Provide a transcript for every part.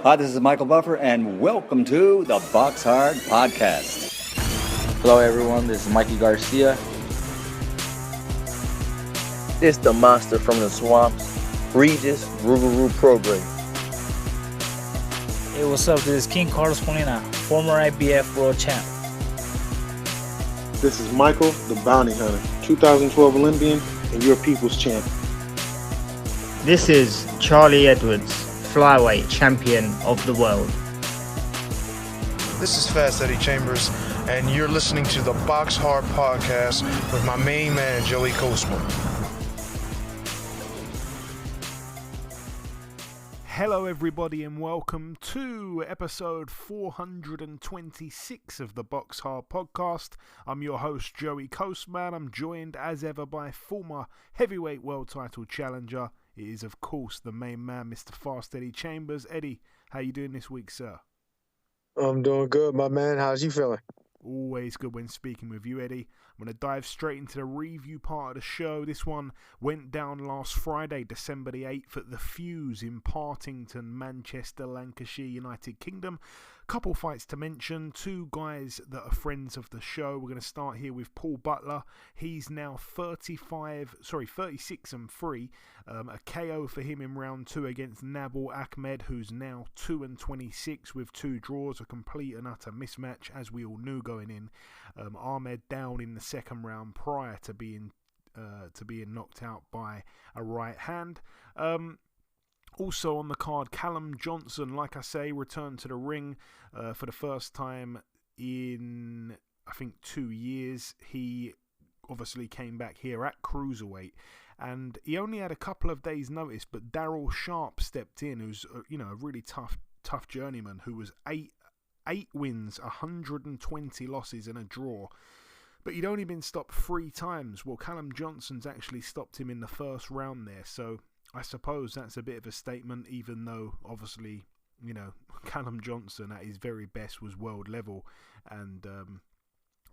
Hi, this is Michael Buffer, and welcome to the BoxHard Podcast. Hello, everyone. This is Mikey Garcia. This the monster from the swamps, Regis Rougarou Program. Hey, what's up? This is King Carlos Molina, former IBF world champ. This is Michael, the Bounty Hunter, 2012 Olympian and your people's champ. This is Charlie Edwards, flyweight champion of the world. This is Fast Eddie Chambers, and you're listening to the BoxHard Podcast with my main man, Joey Coastman. Hello everybody and welcome to episode 426 of the BoxHard Podcast. I'm your host Joey Coastman. I'm joined as ever by former heavyweight world title challenger. It is of course the main man, Mr. Fast Eddie Chambers. Eddie, how you doing this week, sir? I'm doing good, my man. How's you feeling? Always good when speaking with you, Eddie. I'm going to dive straight into the review part of the show. This one went down last Friday, December the 8th at The Fuse in Partington, Manchester, Lancashire, United Kingdom. Couple fights to mention, two guys that are friends of the show. We're going to start here with Paul Butler. He's now 36-3. A KO for him in round 2 against Nabil Ahmed, who's now 2-26 with 2 draws. A complete and utter mismatch, as we all knew going in. Ahmed down in the second round prior to being knocked out by a right hand. Also on the card, Callum Johnson, like I say, returned to the ring for the first time in, I think, 2 years. He obviously came back here at cruiserweight, and he only had a couple of days' notice. But Daryl Sharp stepped in, who's a really tough journeyman, who was eight wins, 120 losses, and a draw. But he'd only been stopped 3 times. Well, Callum Johnson's actually stopped him in the first round there, so I suppose that's a bit of a statement, even though obviously, Callum Johnson at his very best was world level, and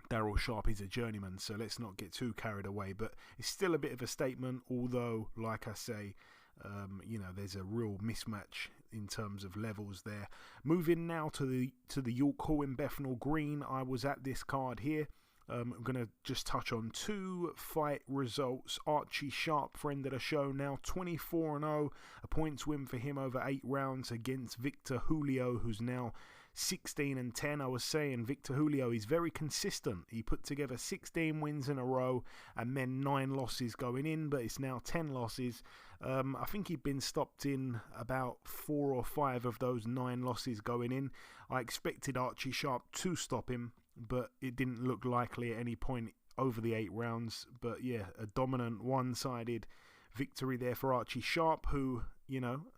Daryl Sharp is a journeyman, so let's not get too carried away. But it's still a bit of a statement, although, like I say, there's a real mismatch in terms of levels there. Moving now to the York Hall in Bethnal Green. I was at this card here. I'm going to just touch on 2 fight results. Archie Sharp, friend of the show, now 24-0. A points win for him over 8 rounds against Victor Julio, who's now 16-10. I was saying Victor Julio is very consistent. He put together 16 wins in a row and then 9 losses going in, but it's now 10 losses. I think he'd been stopped in about 4 or 5 of those 9 losses going in. I expected Archie Sharp to stop him, but it didn't look likely at any point over the 8 rounds. But yeah, a dominant one-sided victory there for Archie Sharp, who,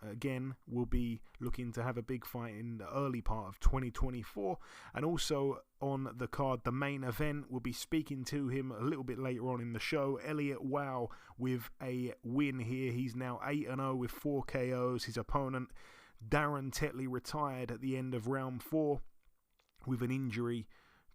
again, will be looking to have a big fight in the early part of 2024. And also on the card, the main event, we'll be speaking to him a little bit later on in the show. Elliot Whale with a win here. He's now 8-0 with 4 KOs. His opponent, Darren Tetley, retired at the end of round 4 with an injury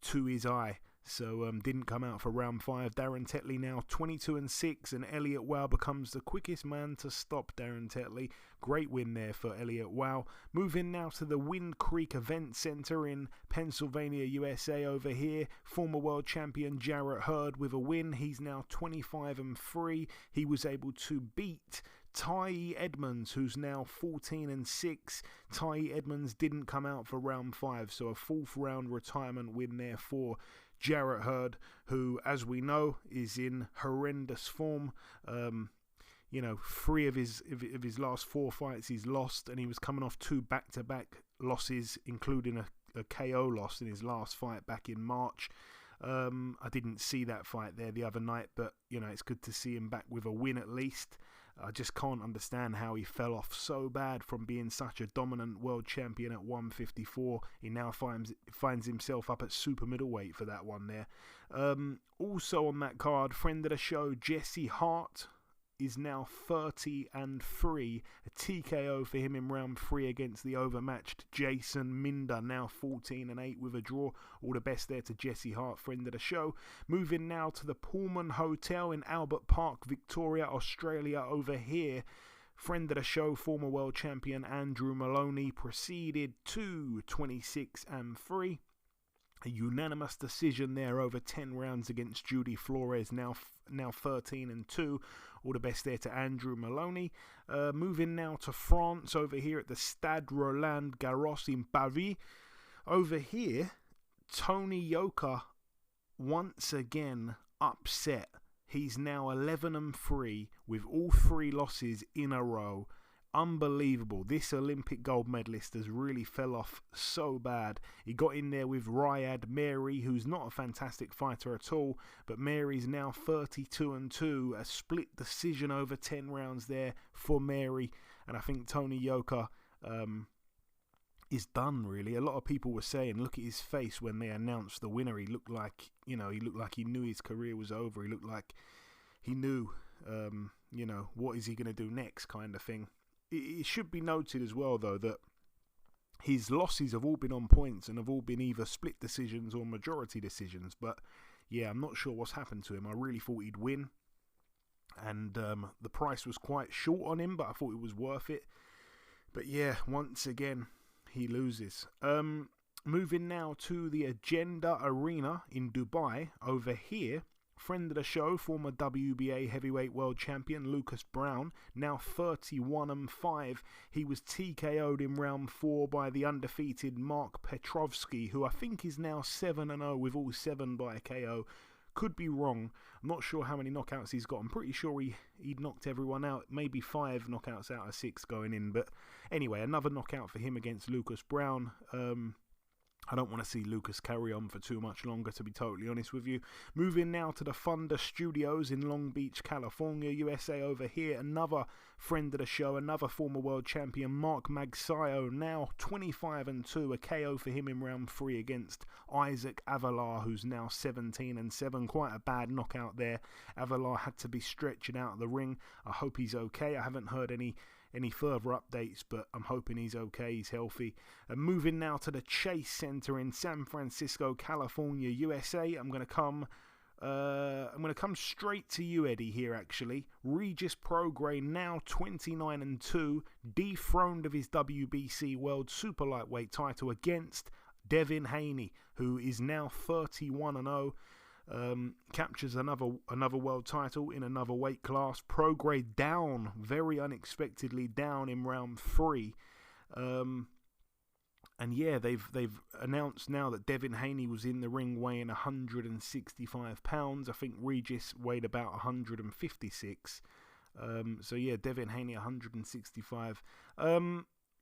to his eye, so didn't come out for round 5. Darren Tetley now 22-6, and Elliot Whale becomes the quickest man to stop Darren Tetley. Great win there for Elliot Whale. Moving now to the Wind Creek Event Center in Pennsylvania, USA. Over here, former world champion Jarrett Hurd with a win. He's now 25-3. He was able to beat Ty Edmonds, who's now 14-6. Ty Edmonds didn't come out for round 5, so a 4th round retirement win there for Jarrett Hurd, who, as we know, is in horrendous form. 3 of his last 4 fights he's lost, and he was coming off 2 back-to-back losses, including a KO loss in his last fight back in March. I didn't see that fight there the other night, but it's good to see him back with a win at least. I just can't understand how he fell off so bad from being such a dominant world champion at 154. He now finds himself up at super middleweight for that one there. Also on that card, friend of the show, Jesse Hart, is now 30-3. A TKO for him in round 3 against the overmatched Jason Minder, now 14-8 with a draw. All the best there to Jesse Hart, friend of the show. Moving now to the Pullman Hotel in Albert Park, Victoria, Australia. Over here, Friend of the show, former world champion Andrew Maloney proceeded to 26-3. A unanimous decision there over 10 rounds against Judy Flores, now 13-2. All the best there to Andrew Maloney. Moving now to France over here at the Stade Roland Garros in Paris. Over here, Tony Yoka once again upset. He's now 11-3 with all 3 losses in a row. Unbelievable. This Olympic gold medalist has really fell off so bad. He got in there with Riyad Mary, who's not a fantastic fighter at all, but Mary's now 32-2. A split decision over 10 rounds there for Mary. And I think Tony Yoka is done, really. A lot of people were saying, look at his face when they announced the winner. He looked like, he knew his career was over. He looked like he knew, what is he going to do next kind of thing. It should be noted as well, though, that his losses have all been on points and have all been either split decisions or majority decisions. But, yeah, I'm not sure what's happened to him. I really thought he'd win. And the price was quite short on him, but I thought it was worth it. But, yeah, once again, he loses. Moving now to the Agenda Arena in Dubai. Over here, friend of the show, former WBA heavyweight world champion Lucas Brown, now 31-5. He was TKO'd in round 4 by the undefeated Mark Petrovsky, who I think is now 7-0 with all 7 by KO. Could be wrong. I'm not sure how many knockouts he's got. I'm pretty sure he'd knocked everyone out. Maybe 5 knockouts out of 6 going in. But anyway, another knockout for him against Lucas Brown. I don't want to see Lucas carry on for too much longer, to be totally honest with you. Moving now to the Thunder Studios in Long Beach, California, USA. Over here, another friend of the show, another former world champion, Mark Magsayo, now 25-2. A KO for him in round 3 against Isaac Avalar, who's now 17-7. Quite a bad knockout there. Avalar had to be stretching out of the ring. I hope he's okay. I haven't heard any further updates, but I'm hoping he's okay, he's healthy. And moving now to the Chase Center in San Francisco, California, USA. I'm going to come straight to you, Eddie, here actually. Regis Prograis, now 29-2, dethroned of his WBC World Super Lightweight title against Devin Haney, who is now 31-0. Captures another world title in another weight class. Prograis down, very unexpectedly down in round 3. And yeah, they've announced now that Devin Haney was in the ring weighing 165 pounds. I think Regis weighed about 156. So yeah, Devin Haney 165.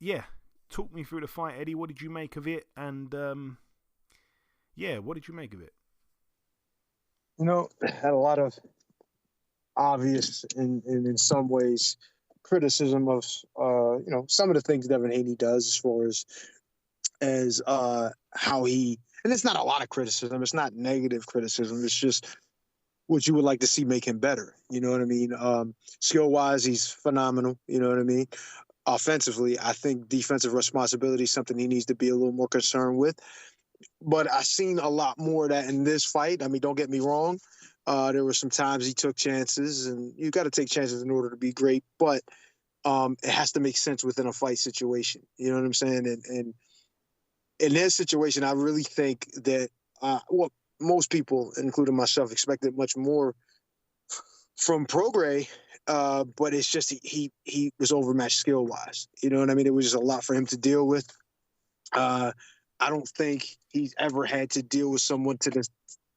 Yeah, talk me through the fight, Eddie. What did you make of it? And what did you make of it? Had a lot of obvious and in some ways criticism of some of the things Devin Haney does as far as how he, and it's not a lot of criticism, it's not negative criticism, it's just what you would like to see make him better. You know what I mean? Skill wise, he's phenomenal. You know what I mean? Offensively, I think defensive responsibility is something he needs to be a little more concerned with. But I've seen a lot more of that in this fight. I mean, don't get me wrong. There were some times he took chances, and you got to take chances in order to be great. But it has to make sense within a fight situation. You know what I'm saying? And in this situation, I really think that most people, including myself, expected much more from Prograis. But it's just he was overmatched skill wise. You know what I mean? It was just a lot for him to deal with. I don't think he's ever had to deal with someone to the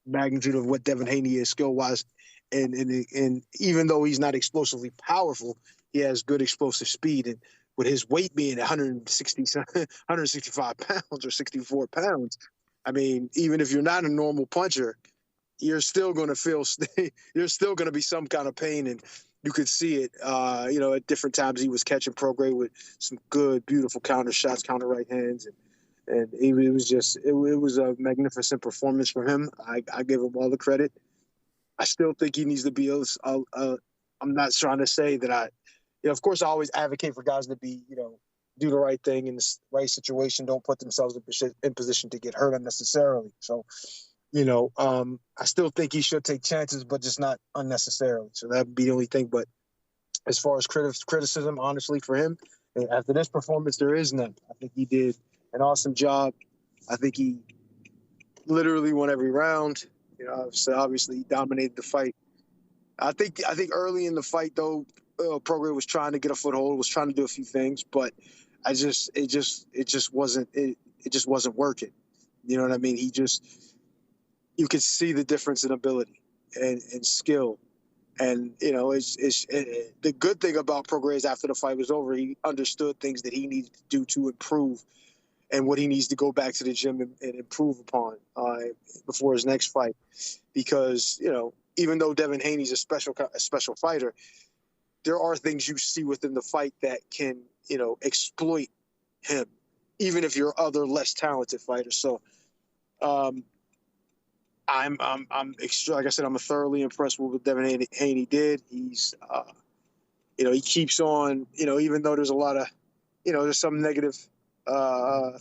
magnitude of what Devin Haney is skill-wise. And even though he's not explosively powerful, he has good explosive speed. And with his weight being 165 pounds or 64 pounds, I mean, even if you're not a normal puncher, you're still going to there's still going to be some kind of pain. And you could see it, at different times he was catching Prograis with some good, beautiful counter shots, counter right hands. And it was a magnificent performance from him. I give him all the credit. I still think he needs to be I'm not trying to say that of course I always advocate for guys to be, do the right thing in the right situation, don't put themselves in position to get hurt unnecessarily. So, I still think he should take chances, but just not unnecessarily. So that would be the only thing. But as far as criticism, honestly, for him, after this performance, there is none. I think he did an awesome job. I think he literally won every round. So obviously he dominated the fight. I think early in the fight, though, Prograis was trying to get a foothold, was trying to do a few things, but it just wasn't working. You know what I mean? You could see the difference in ability and skill. And, the good thing about Prograis after the fight was over, he understood things that he needed to do to improve and what he needs to go back to the gym and improve upon before his next fight. Because, even though Devin Haney's a special fighter, there are things you see within the fight that can, exploit him, even if you're other less talented fighters. So, I'm like I said, I'm thoroughly impressed with what Devin Haney did. He's, he keeps on, even though there's a lot of, there's some negative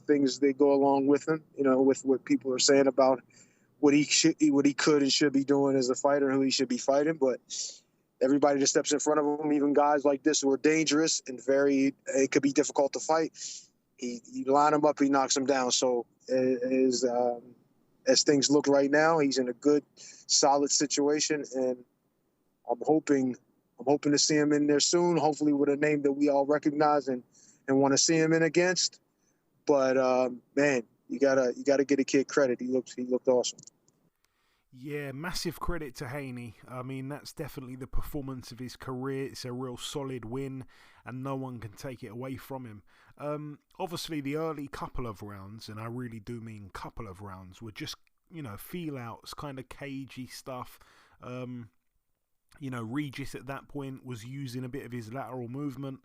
things that go along with him, with what people are saying about what he could and should be doing as a fighter and who he should be fighting. But everybody that steps in front of him, even guys like this who are dangerous and it could be difficult to fight, he line him up, he knocks him down. So as things look right now, he's in a good, solid situation, and I'm hoping to see him in there soon. Hopefully, with a name that we all recognize and want to see him in against. But man, you gotta get a kid credit. He looked awesome. Yeah, massive credit to Haney. I mean, that's definitely the performance of his career. It's a real solid win, and no one can take it away from him. Obviously, the early couple of rounds, and I really do mean couple of rounds, were just, feel-outs, kind of cagey stuff. Regis at that point was using a bit of his lateral movement.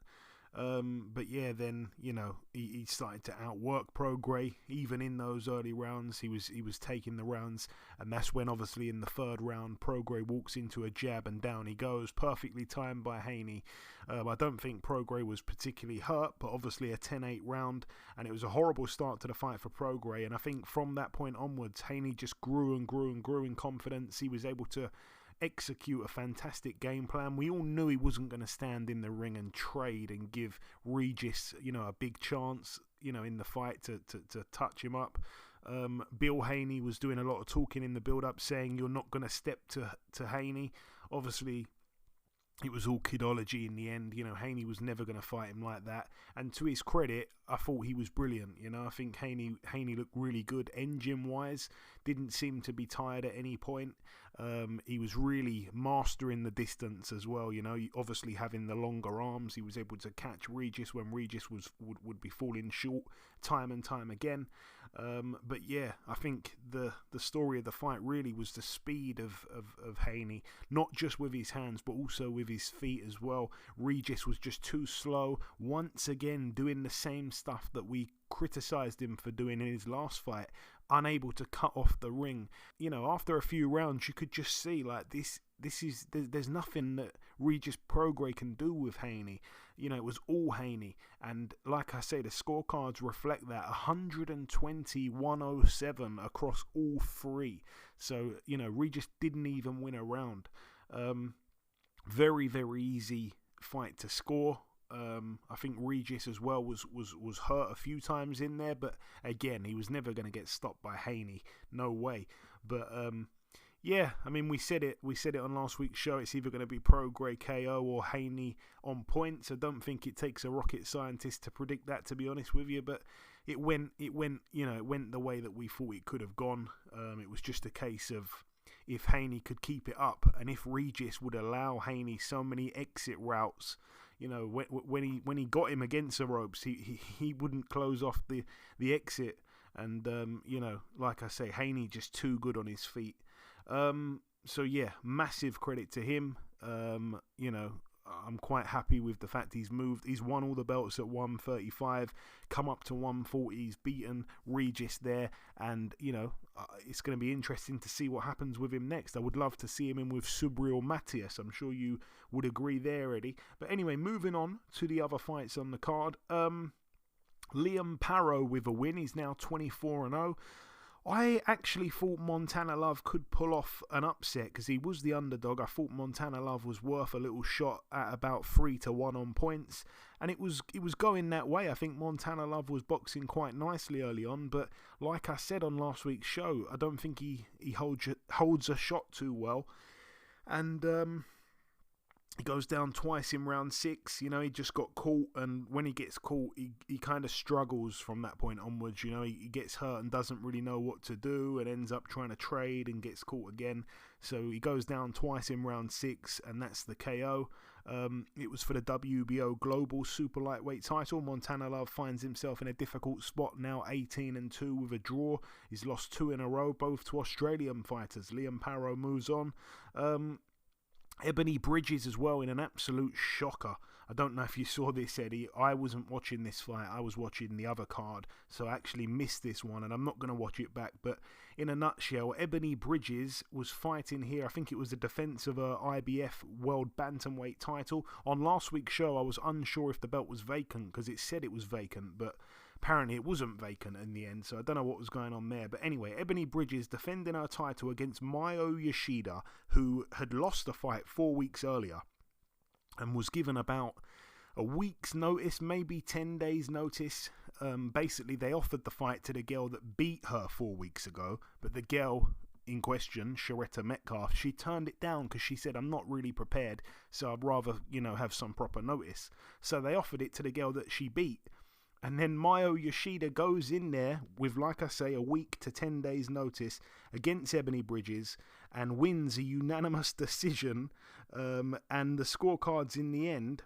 But yeah, then, he started to outwork Prograis. Even in those early rounds, he was taking the rounds, and that's when obviously in the third round, Prograis walks into a jab and down he goes, perfectly timed by Haney. I don't think Prograis was particularly hurt, but obviously a 10-8 round, and it was a horrible start to the fight for Prograis. And I think from that point onwards, Haney just grew and grew and grew in confidence. He was able to execute a fantastic game plan. We all knew he wasn't going to stand in the ring and trade and give Regis, a big chance, in the fight to touch him up. Bill Haney was doing a lot of talking in the build-up, saying you're not going to step to Haney. Obviously, it was all kidology in the end. Haney was never going to fight him like that. And to his credit, I thought he was brilliant. I think Haney looked really good engine-wise. Didn't seem to be tired at any point. He was really mastering the distance as well. Obviously having the longer arms, he was able to catch Regis when Regis would be falling short time and time again. But yeah, I think the story of the fight really was the speed of Haney, not just with his hands but also with his feet as well. Regis was just too slow, once again doing the same stuff that we criticised him for doing in his last fight, unable to cut off the ring. After a few rounds you could just see like there's nothing that Regis Prograis can do with Haney. It was all Haney, and like I say, the scorecards reflect that. 120-107 across all three. So Regis didn't even win a round. Very, very easy fight to score. I think Regis as well was hurt a few times in there, but again, he was never going to get stopped by Haney. No way. But yeah, I mean, we said it on last week's show. It's either going to be Prograis KO or Haney on points. I don't think it takes a rocket scientist to predict that, to be honest with you. But it went the way that we thought it could have gone. It was just a case of if Haney could keep it up, and if Regis would allow Haney so many exit routes. When he got him against the ropes, he wouldn't close off the exit, and like I say, Haney just too good on his feet. So yeah, massive credit to him. I'm quite happy with the fact he's won all the belts at 135, come up to 140, he's beaten Regis there, and it's going to be interesting to see what happens with him next. I would love to see him in with Subriel Matias. I'm sure you would agree there, Eddie. But anyway, moving on to the other fights on the card. Liam Parrow with a win. He's now 24-0. I actually thought Montana Love could pull off an upset because he was the underdog. I thought Montana Love was worth a little shot at about 3-1 on points, and it was going that way. I think Montana Love was boxing quite nicely early on, but like I said on last week's show, I don't think he holds a shot too well, and he goes down twice in round 6. You know, he just got caught, and when he gets caught, he kind of struggles from that point onwards. You know, he gets hurt and doesn't really know what to do and ends up trying to trade and gets caught again. So he goes down twice in round 6, and that's the KO. It was for the WBO Global Super Lightweight title. Montana Love finds himself in a difficult spot now, 18-2 with a draw. He's lost 2 in a row, both to Australian fighters. Liam Parrow moves on. Ebony Bridges as well in an absolute shocker. I don't know if you saw this, Eddie. I wasn't watching this fight. I was watching the other card, so I actually missed this one, and I'm not going to watch it back. But in a nutshell, Ebony Bridges was fighting here. I think it was the defense of a IBF World Bantamweight title. On last week's show, I was unsure if the belt was vacant because it said it was vacant, but apparently it wasn't vacant in the end, so I don't know what was going on there. But anyway, Ebony Bridges defending her title against Mayo Yoshida, who had lost the fight 4 weeks earlier and was given about a week's notice, maybe 10 days notice. Basically, they offered the fight to the girl that beat her 4 weeks ago, but the girl in question, Sharetta Metcalf, she turned it down because she said, I'm not really prepared, so I'd rather, have some proper notice. So they offered it to the girl that she beat. And then Mayo Yoshida goes in there with, like I say, a week to 10 days notice against Ebony Bridges and wins a unanimous decision. And the scorecards in the end,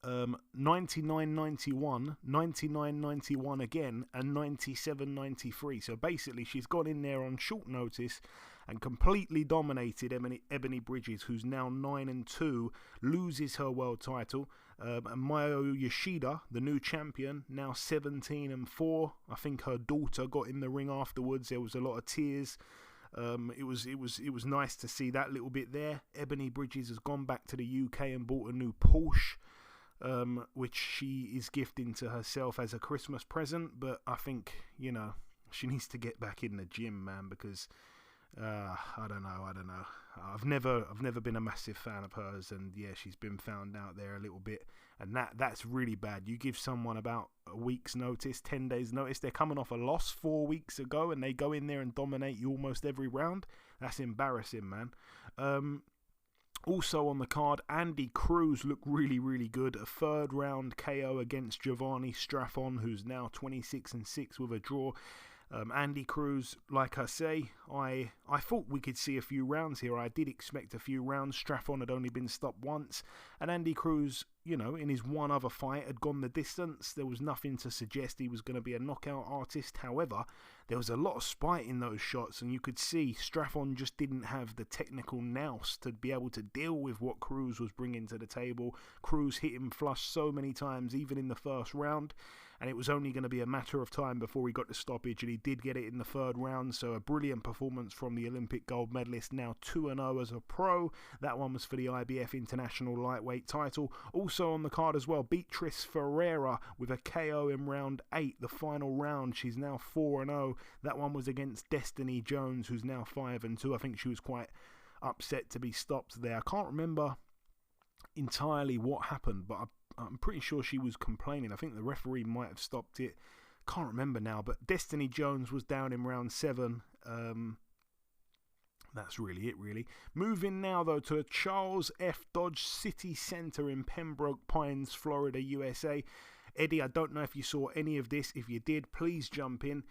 99-91, 99-91 again, and 97-93. So basically, she's gone in there on short notice and completely dominated Ebony Bridges, who's now 9-2, loses her world title. And Mayo Yoshida, the new champion, now 17-4. I think her daughter got in the ring afterwards. There was a lot of tears. It was nice to see that little bit there. Ebony Bridges has gone back to the UK and bought a new Porsche, which she is gifting to herself as a Christmas present. But I think, she needs to get back in the gym, man, because I don't know. I've never been a massive fan of hers, and yeah, she's been found out there a little bit, and that's really bad. You give someone about a week's notice, 10 days notice, they're coming off a loss 4 weeks ago, and they go in there and dominate you almost every round. That's embarrassing, man. Also on the card, Andy Cruz looked really, really good. A 3rd round KO against Giovanni Straffon, who's now 26-6 with a draw. Andy Cruz, like I say, I thought we could see a few rounds here. I did expect a few rounds. Straffon had only been stopped once, and Andy Cruz, in his one other fight had gone the distance. There was nothing to suggest he was going to be a knockout artist. However, there was a lot of spite in those shots, and you could see Straffon just didn't have the technical nous to be able to deal with what Cruz was bringing to the table. Cruz hit him flush so many times, even in the first round, and it was only going to be a matter of time before he got the stoppage, and he did get it in the 3rd round. So a brilliant performance from the Olympic gold medalist, now 2-0 as a pro. That one was for the IBF International Lightweight title. Also on the card as well, Beatrice Ferreira with a KO in round 8, the final round. She's now 4-0. That one was against Destiny Jones, who's now 5-2. I think she was quite upset to be stopped there. I can't remember entirely what happened, but I'm pretty sure she was complaining. I think the referee might have stopped it. Can't remember now, but Destiny Jones was down in round 7. That's really it, really. Moving now, though, to Charles F. Dodge City Center in Pembroke Pines, Florida, USA. Eddie, I don't know if you saw any of this. If you did, please jump in.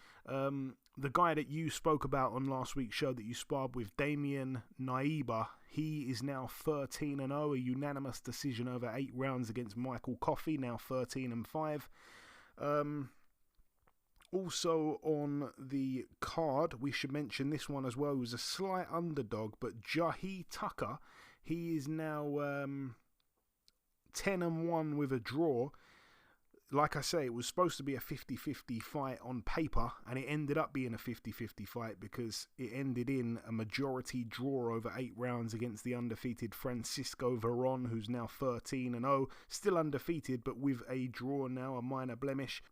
The guy that you spoke about on last week's show that you sparred with, Damian Naiba, he is now 13-0, a unanimous decision over 8 rounds against Michael Coffey, now 13-5. Also on the card, we should mention this one as well. He was a slight underdog, but Jahi Tucker, he is now 10-1 with a draw. Like I say, it was supposed to be a 50-50 fight on paper, and it ended up being a 50-50 fight because it ended in a majority draw over 8 rounds against the undefeated Francisco Veron, who's now 13-0, still undefeated, but with a draw now, a minor blemish.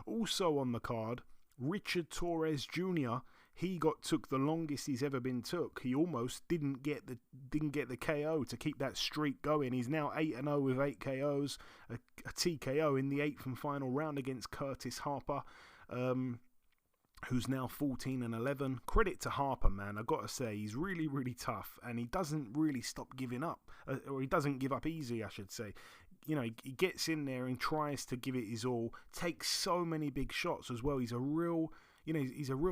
Also on the card, Richard Torres Jr., he took the longest he's ever been took. He almost didn't get the KO to keep that streak going. He's now 8-0 with 8 KOs, a TKO in the 8th and final round against Curtis Harper, who's now 14-11. Credit to Harper, man. I gotta say, he's really, really tough, and he doesn't really stop giving up, or he doesn't give up easy, I should say. You know, he gets in there and tries to give it his all. Takes so many big shots as well. He's a real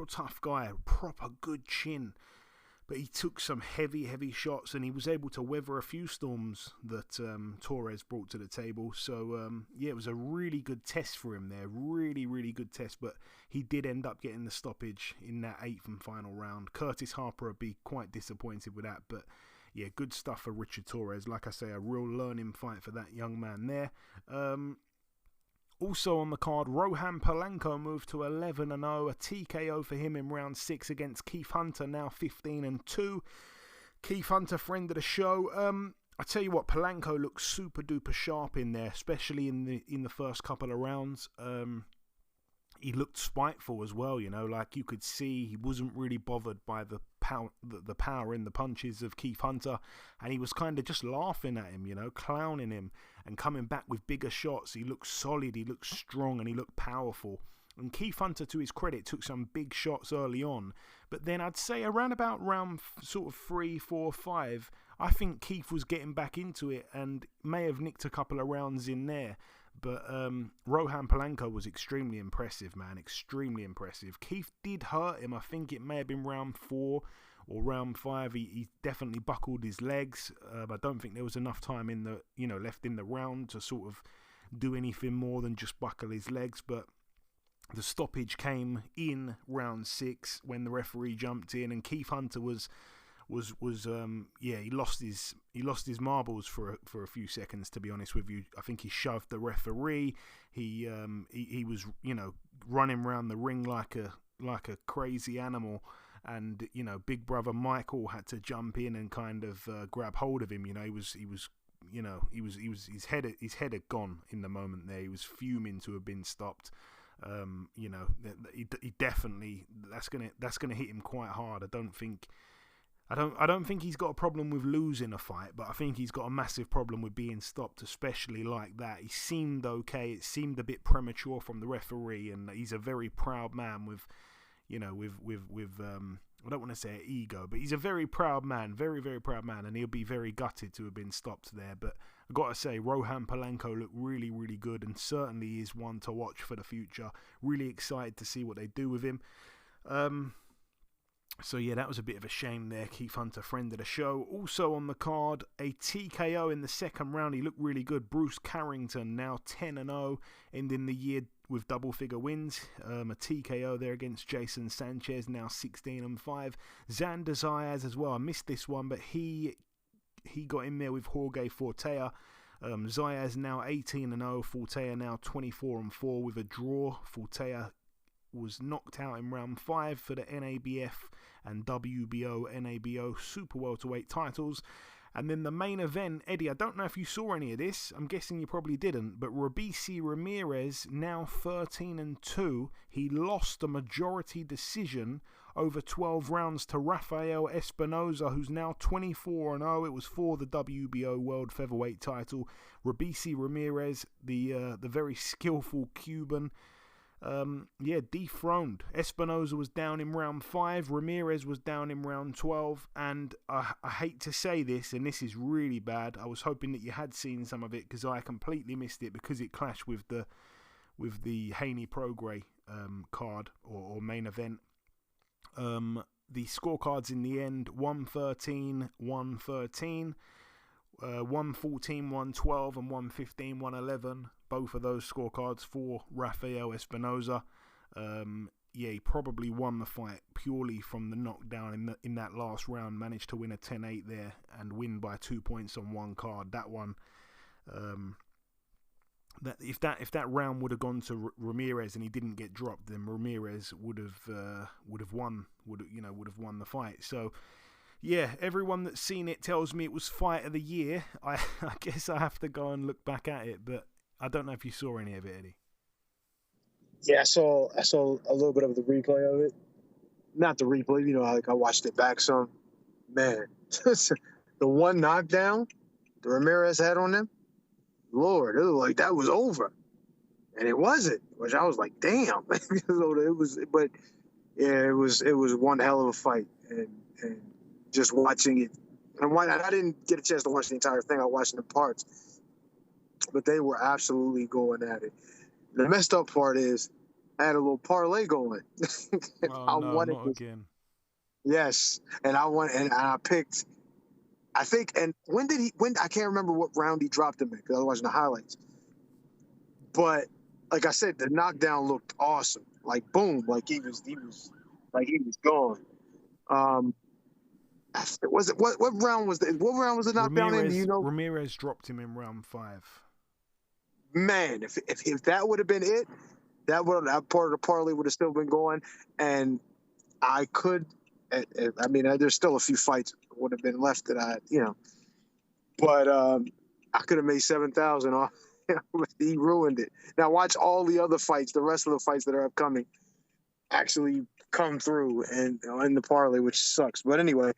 tough guy, proper good chin. But he took some heavy, heavy shots, and he was able to weather a few storms that Torres brought to the table. So, it was a really good test for him there. Really, really good test. But he did end up getting the stoppage in that 8th and final round. Curtis Harper would be quite disappointed with that. But, yeah, good stuff for Richard Torres. Like I say, a real learning fight for that young man there. Also on the card, Rohan Polanco moved to 11-0, a TKO for him in round 6 against Keith Hunter, now 15-2. Keith Hunter, friend of the show. I tell you what, Polanco looks super duper sharp in there, especially in the first couple of rounds. He looked spiteful as well, you know, like you could see he wasn't really bothered by the power in the punches of Keith Hunter, and he was kind of just laughing at him, you know, clowning him and coming back with bigger shots. He looked solid, he looked strong, and he looked powerful. And Keith Hunter, to his credit, took some big shots early on, but then I'd say around about round sort of 3, 4, 5, I think Keith was getting back into it and may have nicked a couple of rounds in there. But Rohan Polanco was extremely impressive, man. Extremely impressive. Keith did hurt him. I think it may have been round 4 or round 5. He definitely buckled his legs. I don't think there was enough time left in the round to sort of do anything more than just buckle his legs. But the stoppage came in round 6 when the referee jumped in, and Keith Hunter he lost his marbles for a few seconds, to be honest with you. I think he shoved the referee. He was, you know, running around the ring like a crazy animal, and, you know, big brother Michael had to jump in and kind of grab hold of him. You know, his head had gone in the moment there. He was fuming to have been stopped. You know, he definitely, that's gonna hit him quite hard. I don't think he's got a problem with losing a fight, but I think he's got a massive problem with being stopped, especially like that. He seemed okay. It seemed a bit premature from the referee, and he's a very proud man with I don't want to say ego, but he's a very proud man, very, very proud man, and he'll be very gutted to have been stopped there. But I've got to say, Rohan Polanco looked really, really good, and certainly is one to watch for the future. Really excited to see what they do with him. So yeah, that was a bit of a shame there. Keith Hunter, friend of the show. Also on the card, a TKO in the second round. He looked really good. Bruce Carrington, now 10-0, ending the year with double-figure wins. A TKO there against Jason Sanchez, now 16-5. Xander Zayas as well. I missed this one, but he got in there with Jorge Fortea. Zayas now 18-0. Fortea now 24-4 with a draw. Fortea was knocked out in round 5 for the NABF and WBO, NABO Super Welterweight titles. And then the main event, Eddie, I don't know if you saw any of this. I'm guessing you probably didn't. But Robeisy Ramirez, now 13-2. He lost a majority decision over 12 rounds to Rafael Espinoza, who's now 24-0. It was for the WBO World Featherweight title. Robeisy Ramirez, the very skillful Cuban, dethroned. Espinoza was down in round 5. Ramirez was down in round 12. And I hate to say this, and this is really bad. I was hoping that you had seen some of it, because I completely missed it because it clashed with the Haney Prograis card or main event. The scorecards in the end: 113, 113. 114, 112 and 115, 111. Both of those scorecards for Rafael Espinoza. He probably won the fight purely from the knockdown in that last round. Managed to win a 10-8 there and win by 2 points on one card. That one, that if that round would have gone to Ramirez and he didn't get dropped, then Ramirez would have won the fight. So. Yeah, everyone that's seen it tells me it was fight of the year. I guess I have to go and look back at it, but I don't know if you saw any of it, Eddie. Yeah, I saw a little bit of the replay of it. Not the replay, like I watched it back some. Man, the one knockdown the Ramirez had on them, Lord, it was like that was over, and it wasn't. Which I was like, damn. It was, but yeah, it was one hell of a fight, and just watching it. And I didn't get a chance to watch the entire thing. I watched the parts, but they were absolutely going at it. The messed up part is I had a little parlay going. Oh, no, not again. Yes, and I picked. I think, and when I can't remember what round he dropped him in because I was watching the highlights. But like I said, the knockdown looked awesome. Like boom, like he was gone. Was it what round was the knockdown in? Do you know? Ramirez dropped him in round 5. Man, if that would have been it, that part of the parlay would have still been going, and I could. I mean, there's still a few fights would have been left that but I could have made 7,000 off. He ruined it. Now watch all the other fights, the rest of the fights that are upcoming, actually come through and in the parlay, which sucks. But anyway,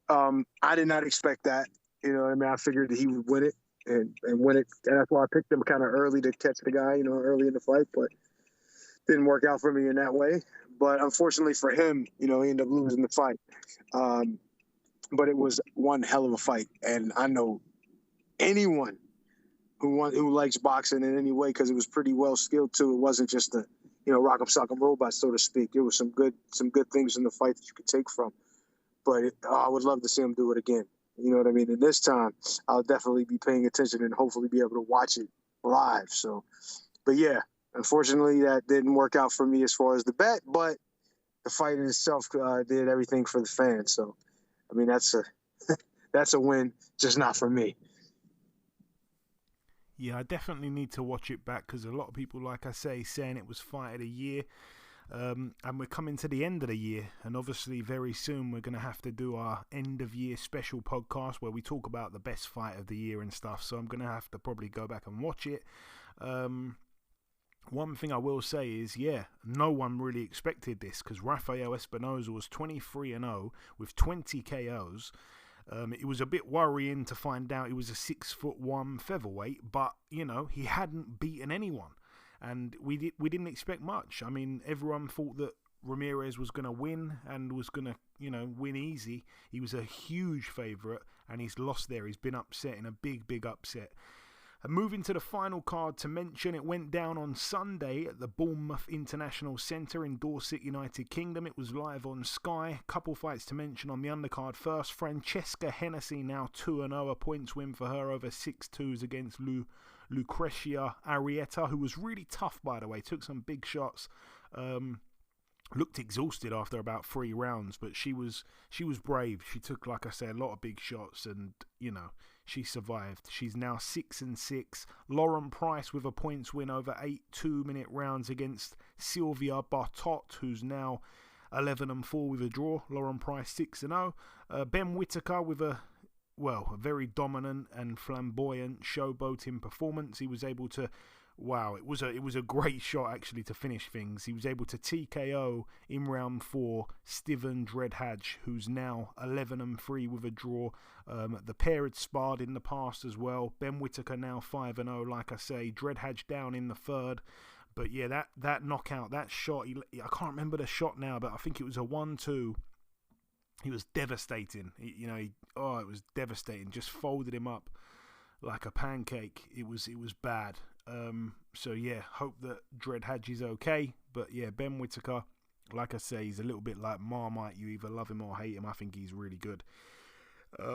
I did not expect that. You know what I mean? I figured that he would win it and win it, and that's why I picked him kind of early to catch the guy, early in the fight, but didn't work out for me in that way. But unfortunately for him, he ended up losing the fight. But it was one hell of a fight. And I know anyone who likes boxing in any way, because it was pretty well skilled too. It wasn't just a, rock'em sock'em robot, so to speak. There was some good things in the fight that you could take from. But I would love to see him do it again. You know what I mean? And this time, I'll definitely be paying attention and hopefully be able to watch it live. So, but yeah. Unfortunately, that didn't work out for me as far as the bet, but the fight in itself did everything for the fans. So, I mean, that's a win, just not for me. Yeah, I definitely need to watch it back because a lot of people, like I say, saying it was fight of the year. And we're coming to the end of the year, and obviously very soon we're going to have to do our end of year special podcast where we talk about the best fight of the year and stuff. So I'm going to have to probably go back and watch it. One thing I will say is, no one really expected this because Rafael Espinoza was 23-0 with 20 KOs. It was a bit worrying to find out he was a 6'1" featherweight, but he hadn't beaten anyone, and we didn't expect much. I mean, everyone thought that Ramirez was going to win and was going to win easy. He was a huge favourite, and he's lost there. He's been upset in a big upset. And moving to the final card to mention, it went down on Sunday at the Bournemouth International Centre in Dorset, United Kingdom. It was live on Sky. Couple fights to mention on the undercard first. Francesca Hennessy, now 2-0, a points win for her over 6-2s against Lucrecia Arrieta, who was really tough, by the way. Took some big shots. Looked exhausted after about 3 rounds, but she was brave. She took, like I say, a lot of big shots, and she survived. She's now 6-6. Lauren Price with a points win over 8 2-minute rounds against Sylvia Bartot, who's now 11-4 with a draw. Lauren Price 6-0. Ben Whittaker with a very dominant and flamboyant showboating performance. He was able to. Wow, it was a great shot actually to finish things. He was able to TKO in round 4 Steven Dreadhadge, who's now 11-3 with a draw. The pair had sparred in the past as well. Ben Whittaker now 5-0, like I say. Dreadhadge down in the 3rd. But yeah, that knockout, that shot, I can't remember the shot now, but I think it was a 1-2. He was devastating. It was devastating. Just folded him up like a pancake. It was bad. So yeah, hope that Dreadhadge is okay. But yeah, Ben Whittaker, like I say, he's a little bit like Marmite. You either love him or hate him. I think he's really good.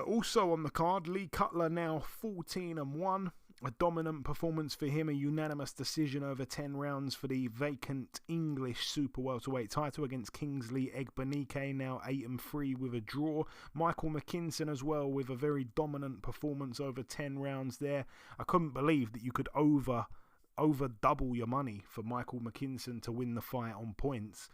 Also on the card, Lee Cutler now 14-1. A dominant performance for him, a unanimous decision over 10 rounds for the vacant English super welterweight title against Kingsley Egbenike, now 8-3 with a draw. Michael McKinson as well with a very dominant performance over 10 rounds there. I couldn't believe that you could over double your money for Michael McKinson to win the fight on points.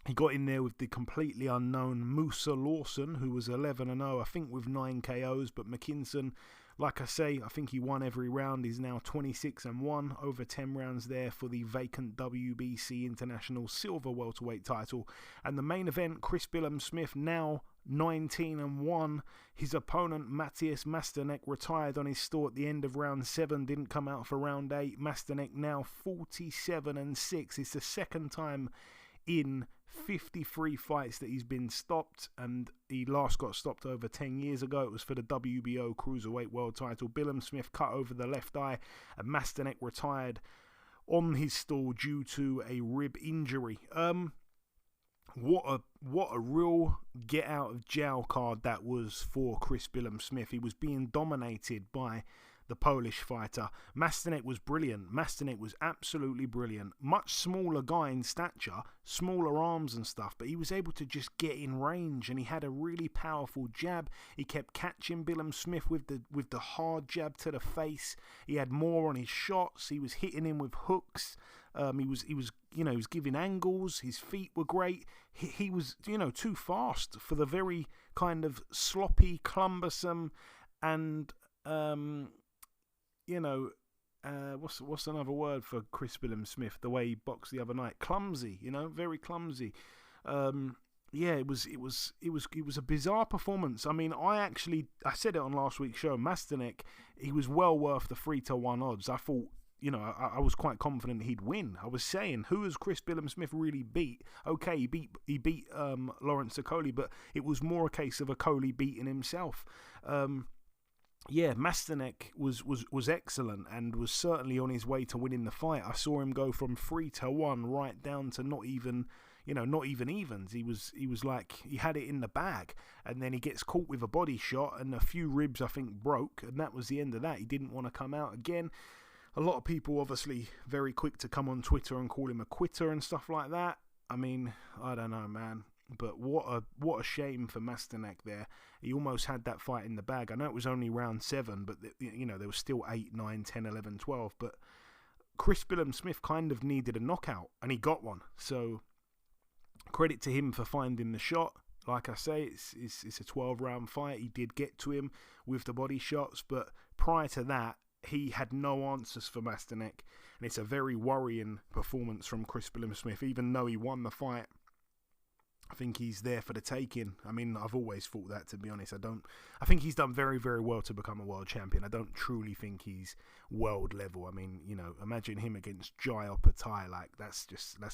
He got in there with the completely unknown Musa Lawson, who was 11-0, I think with 9 KOs, but McKinson Like I say, I think he won every round. He's now 26-1, over 10 rounds there for the vacant WBC International Silver Welterweight title. And the main event, Chris Billam-Smith, now 19-1. His opponent, Matthias Masternek, retired on his store at the end of round 7, didn't come out for round 8. Masternek now 47-6. It's the second time in 53 fights that he's been stopped, and he last got stopped over 10 years ago. It was for the WBO Cruiserweight World title. Billam-Smith cut over the left eye, and Masternek retired on his stall due to a rib injury. What a real get out of jail card that was for Chris Billam-Smith. He was being dominated by the Polish fighter. Masternek was brilliant. Masternek was absolutely brilliant. Much smaller guy in stature, smaller arms and stuff, but he was able to just get in range, and he had a really powerful jab. He kept catching Billam-Smith with the hard jab to the face. He had more on his shots. He was hitting him with hooks. He was giving angles. His feet were great. He was, too fast for the very kind of sloppy, cumbersome, and what's another word for Chris Billam-Smith? The way he boxed the other night, clumsy. Very clumsy. It was a bizarre performance. I mean, I said it on last week's show. Masternek, he was well worth the 3-1 odds. I thought, I was quite confident he'd win. I was saying, who has Chris Billam-Smith really beat? Okay, he beat Lawrence Okolie, but it was more a case of Okolie beating himself. Masternek was excellent and was certainly on his way to winning the fight. I saw him go from 3-1 right down to not even evens. He was like, he had it in the bag, and then he gets caught with a body shot, and a few ribs I think broke, and that was the end of that. He didn't want to come out again. A lot of people obviously very quick to come on Twitter and call him a quitter and stuff like that. I mean, I don't know, man. But what a shame for Masternek there. He almost had that fight in the bag. I know it was only round 7, but there was still 8, 9, 10, 11, 12. But Chris Billam-Smith kind of needed a knockout, and he got one. So credit to him for finding the shot. Like I say, it's a 12-round fight. He did get to him with the body shots, but prior to that, he had no answers for Masternek, and it's a very worrying performance from Chris Billam-Smith. Even though he won the fight, I think he's there for the taking. I mean, I've always thought that, to be honest. I think he's done very, very well to become a world champion. I don't truly think he's world level. I mean, imagine him against Jai or Patai. Like, that's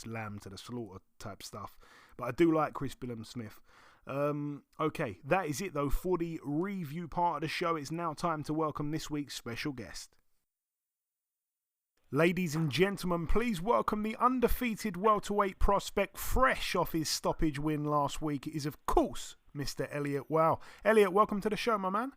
lamb to the slaughter type stuff. But I do like Chris Billam-Smith. Okay, that is it though for the review part of the show. It's now time to welcome this week's special guest. Ladies and gentlemen, please welcome the undefeated welterweight prospect, fresh off his stoppage win last week. It is, of course, Mr. Elliot Whale. Elliot, welcome to the show, my man.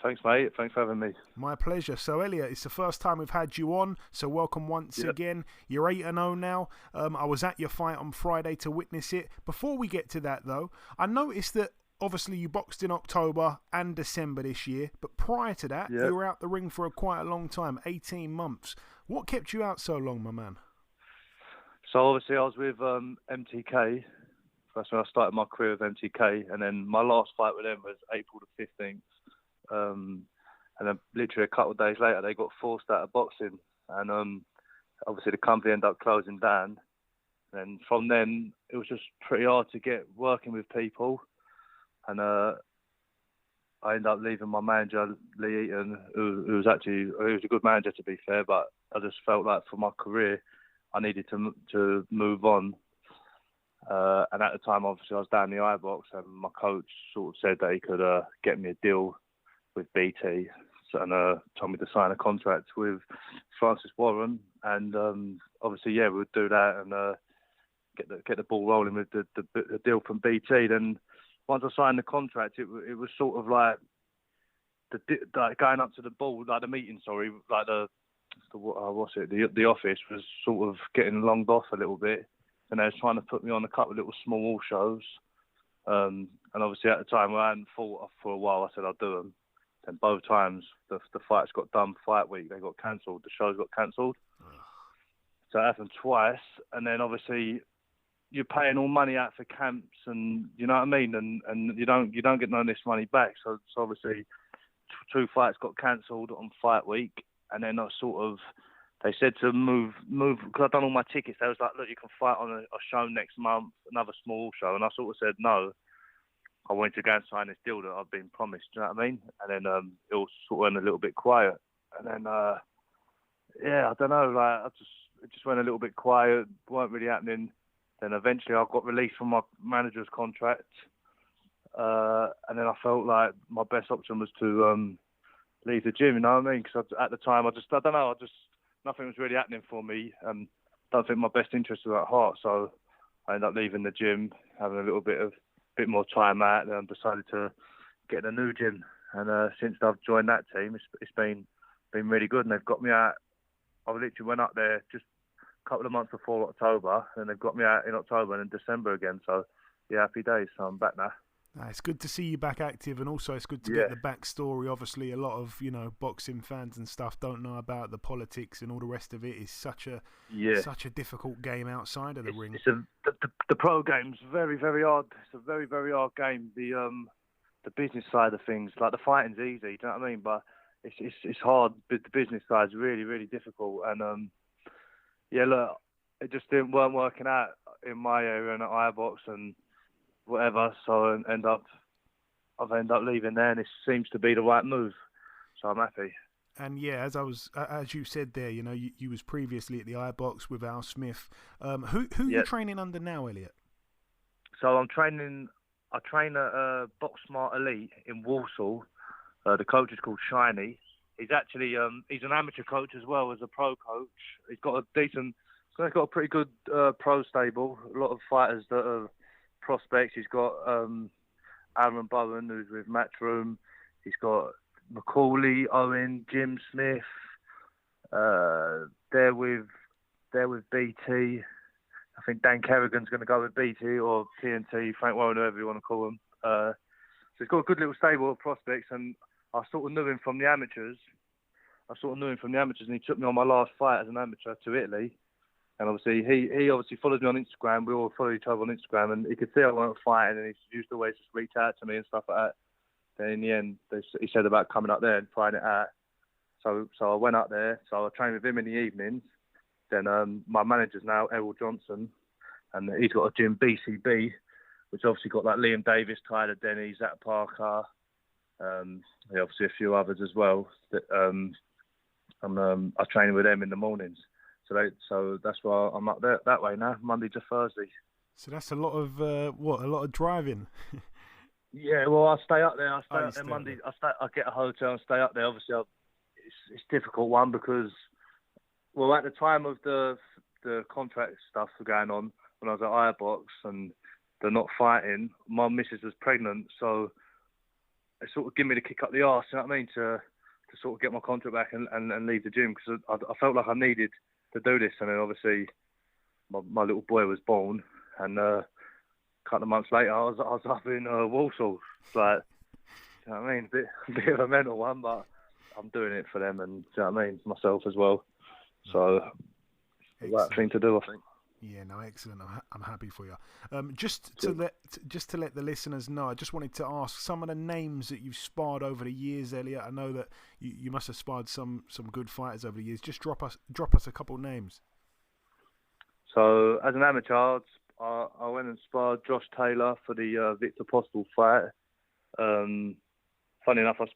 Thanks, mate. Thanks for having me. My pleasure. So, Elliot, it's the first time we've had you on, so welcome once again. You're 8-0 now. I was at your fight on Friday to witness it. Before we get to that, though, I noticed that obviously you boxed in October and December this year, but prior to that, you were out the ring for quite a long time, 18 months. What kept you out so long, my man? So obviously I was with MTK. That's when I started my career with MTK, and then my last fight with them was April the 15th. And then literally a couple of days later, they got forced out of boxing, and obviously the company ended up closing down. And from then, it was just pretty hard to get working with people, and I ended up leaving my manager, Lee Eaton, who was a good manager, to be fair, but I just felt like for my career, I needed to move on. And at the time, obviously, I was down the eye box, and my coach sort of said that he could get me a deal with BT, and told me to sign a contract with Francis Warren. And obviously, we would do that and get the ball rolling with the deal from BT. Then once I signed the contract, it was sort of like going up to the ball, like the meeting, like the office was sort of getting longed off a little bit, and they was trying to put me on a couple of little small shows. And obviously at the time I hadn't fought for a while. I said I'll do them. And both times the fights got done fight week, they got cancelled. The shows got cancelled. So it happened twice, and then obviously you're paying all money out for camps, and you know what I mean, and you don't get none of this money back. So obviously two fights got cancelled on fight week, and then they said to move because I've done all my tickets. They was like, look, you can fight on a show next month, another small show, and I sort of said no. I wanted to go and sign this deal that I've been promised. Do you know what I mean? And then it all sort of went a little bit quiet, and then I don't know, like it just went a little bit quiet, weren't really happening. Then eventually I got released from my manager's contract, and then I felt like my best option was to leave the gym. You know what I mean? Because at the time nothing was really happening for me, and don't think my best interest was at heart. So I ended up leaving the gym, having a bit more time out, and decided to get in a new gym. And since I've joined that team, it's been really good, and they've got me out. I literally went up there just a couple of months before October, and they've got me out in October and in December again. So, yeah, happy days. So I'm back now. It's good to see you back active, and also it's good to get the backstory. Obviously, a lot of boxing fans and stuff don't know about the politics and all the rest of it. It's such a difficult game outside of the ring. The pro game's very, very hard. It's a very, very hard game. The business side of things, like the fighting's easy. Do you know what I mean? But it's hard. But the business side's really, really difficult. And look, it just weren't working out in my area and at iBox and whatever. So I've ended up leaving there, and it seems to be the right move. So I'm happy. And yeah, as you said there, you was previously at the iBox with Al Smith. Who are you training under now, Elliot? So I train at Box Smart Elite in Walsall. The coach is called Shiny. He's actually he's an amateur coach as well as a pro coach. He's got a pretty good pro stable. A lot of fighters that are prospects. He's got Aaron Bowen, who's with Matchroom. He's got Macaulay, Owen, Jim Smith. They're with BT. I think Dan Kerrigan's going to go with BT or TNT, Frank Warren, whoever you want to call him. So he's got a good little stable of prospects, and I sort of knew him from the amateurs. And he took me on my last fight as an amateur to Italy. And obviously, he obviously follows me on Instagram. We all follow each other on Instagram, and he could see I wasn't fighting, and he used to always just reach out to me and stuff like that. Then in the end, he said about coming up there and trying it out. So I went up there. So I trained with him in the evenings. Then my manager's now Errol Johnson, and he's got a gym, BCB, which obviously got like Liam Davis, Tyler Denny, Zach Parker, obviously a few others as well. I train with them in the mornings. So that's why I'm up there that way now, Monday to Thursday. So that's a lot of driving. Yeah, well, I stay up there. Monday. I get a hotel and stay up there. Obviously, it's a difficult one because, well, at the time of the contract stuff going on, when I was at iBox and they're not fighting, my missus was pregnant, so it sort of gave me the kick up the arse. You know what I mean? To sort of get my contract back and leave the gym, because I felt like I needed to do this. And then obviously my little boy was born, and a couple of months later I was up in Walsall. It's like, you know what I mean? Bit of a mental one, but I'm doing it for them and, you know what I mean, myself as well. So it's the right thing to do, I think. Yeah, no, excellent. I'm happy for you. Just to let the listeners know, I just wanted to ask some of the names that you've sparred over the years, Elliot. I know that you must have sparred some good fighters over the years. Just drop us a couple names. So as an amateur, I went and sparred Josh Taylor for the Victor Postol fight. Funny enough, I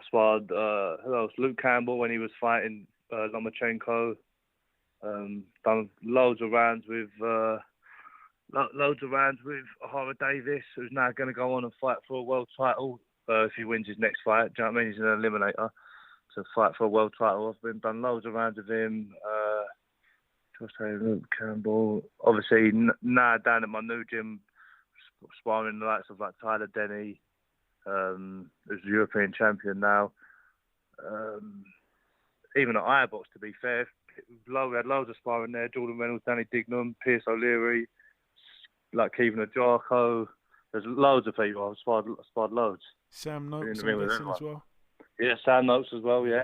sparred who else? Luke Campbell when he was fighting Lomachenko. Done loads of rounds with O'Hara Davis, who's now going to go on and fight for a world title if he wins his next fight. Do you know what I mean? He's an eliminator to fight for a world title. I've done loads of rounds with him. Josh Taylor, Luke Campbell. Obviously, now down at my new gym, sparring the likes of like Tyler Denny, who's the European champion now. Even at iBox, to be fair. We had loads of sparring there. Jordan Reynolds, Danny Dignam, Pierce O'Leary, like Kevin Ajarko. There's loads of people. I've sparred loads. Sam Noakes as well. Yeah, Sam Noakes as well. Yeah,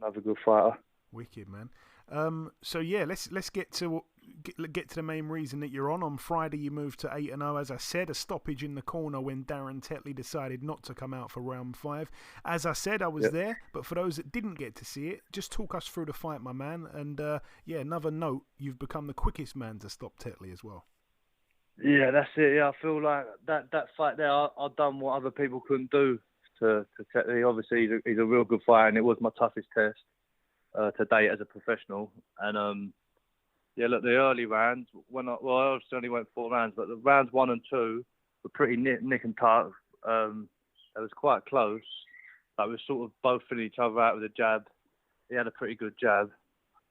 another good fighter. Wicked, man. So yeah, let's get to get to the main reason that you're on. On Friday, you moved to 8-0. As I said, a stoppage in the corner when Darren Tetley decided not to come out for round 5. As I said, I was there, but for those that didn't get to see it, just talk us through the fight, my man. And another note, you've become the quickest man to stop Tetley as well. Yeah, that's it. Yeah, I feel like that fight there, I've done what other people couldn't do to Tetley. Obviously, he's a real good fighter, and it was my toughest test to date as a professional. And look, the early rounds, I obviously only went 4 rounds, but the rounds 1 and 2 were pretty nick and tight. It was quite close. Like, we were sort of both filling each other out with a jab. He had a pretty good jab,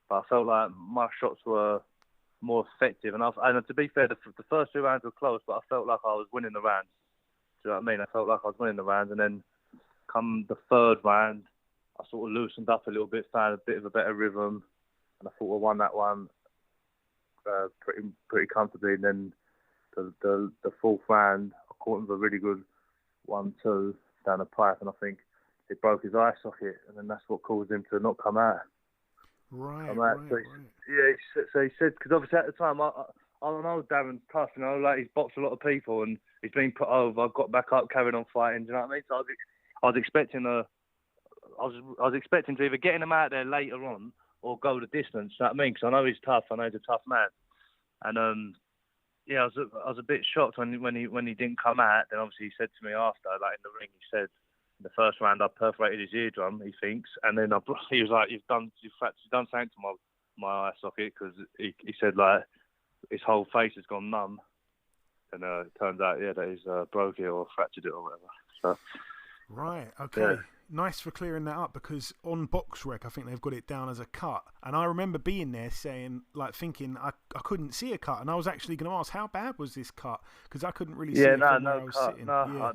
but I felt like my shots were more effective. And to be fair, the first 2 rounds were close, but I felt like I was winning the rounds. Do you know what I mean? I felt like I was winning the rounds, and then come the 3rd round, I sort of loosened up a little bit, found a bit of a better rhythm, and I thought I won that one pretty comfortably. And then the 4th round, I caught him with a really good 1-2 down the pipe, and I think it broke his eye socket, and then that's what caused him to not come out. Right. So he said, because obviously at the time, I know Darren's tough, you know, like he's boxed a lot of people and he's been put over. I got back up, carried on fighting. Do you know what I mean? So I was expecting to either get him out there later on or go the distance. You know what I mean? Because I know he's tough. I know he's a tough man. And I was a bit shocked when he didn't come out. Then obviously he said to me after, like in the ring, he said, the first round I perforated his eardrum, he thinks, and then he was like, you've done something to my eye socket, because he said like his whole face has gone numb, and it turns out that he's broke it or fractured it or whatever. So right, okay, nice for clearing that up, because on BoxRec I think they've got it down as a cut, and I remember being there thinking I couldn't see a cut, and I was actually going to ask, how bad was this cut, because I couldn't really see it from where I was sitting.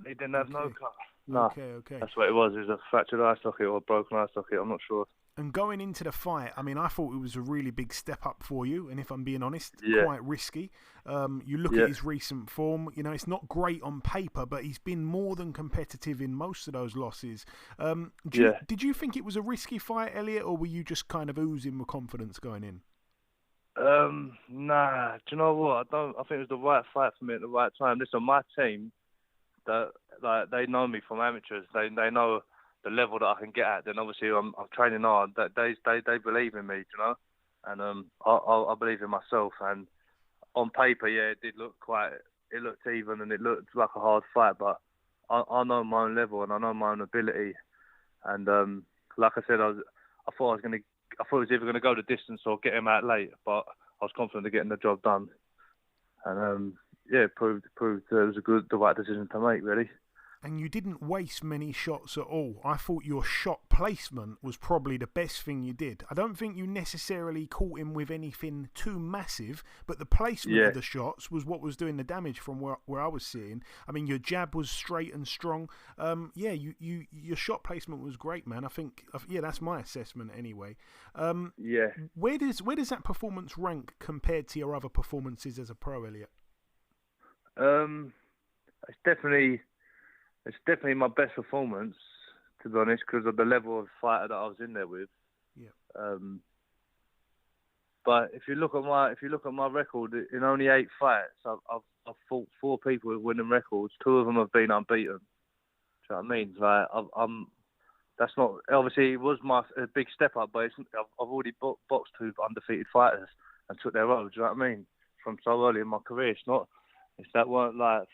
He didn't have no cut. No, okay. That's what it was. It was a fractured eye socket or a broken eye socket. I'm not sure. And going into the fight, I mean, I thought it was a really big step up for you. And if I'm being honest, quite risky. You look at his recent form, you know, it's not great on paper, but he's been more than competitive in most of those losses. Did you think it was a risky fight, Elliot, or were you just kind of oozing with confidence going in? Nah. Do you know what? I think it was the right fight for me at the right time. Listen, my team, they know me from amateurs. They know the level that I can get at. Then obviously I'm training hard. That they believe in me, you know, and I believe in myself. And on paper, it looked even and it looked like a hard fight. But I know my own level and I know my own ability. And like I said, I thought it was either going to go the distance or get him out late. But I was confident of getting the job done. And it proved it was the right decision to make, really. And you didn't waste many shots at all. I thought your shot placement was probably the best thing you did. I don't think you necessarily caught him with anything too massive, but the placement of the shots was what was doing the damage from where I was sitting. I mean, your jab was straight and strong. Your shot placement was great, man. I think, that's my assessment anyway. Where does that performance rank compared to your other performances as a pro, Elliot? It's definitely my best performance, to be honest, because of the level of fighter that I was in there with. Yeah. But if you look at my record, in only 8 fights, I've fought 4 people with winning records. 2 of them have been unbeaten. Do you know what I mean? Like that's not, obviously it was a big step up, but I've already boxed 2 undefeated fighters and took their road. Do you know what I mean? From so early in my career, that weren't like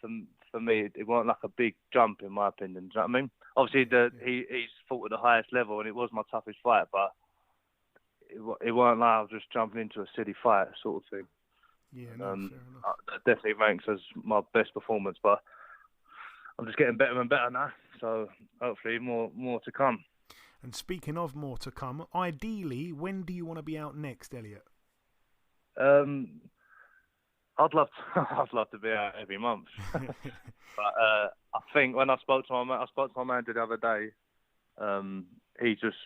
for me, it weren't like a big jump in my opinion. Do you know what I mean? Obviously, he's fought at the highest level, and it was my toughest fight, but it weren't like I was just jumping into a city fight sort of thing. Yeah, fair enough. That definitely ranks as my best performance, but I'm just getting better and better now. So hopefully, more to come. And speaking of more to come, ideally, when do you want to be out next, Elliot? I'd love to be out every month, but I think when I spoke to my manager the other day, he's just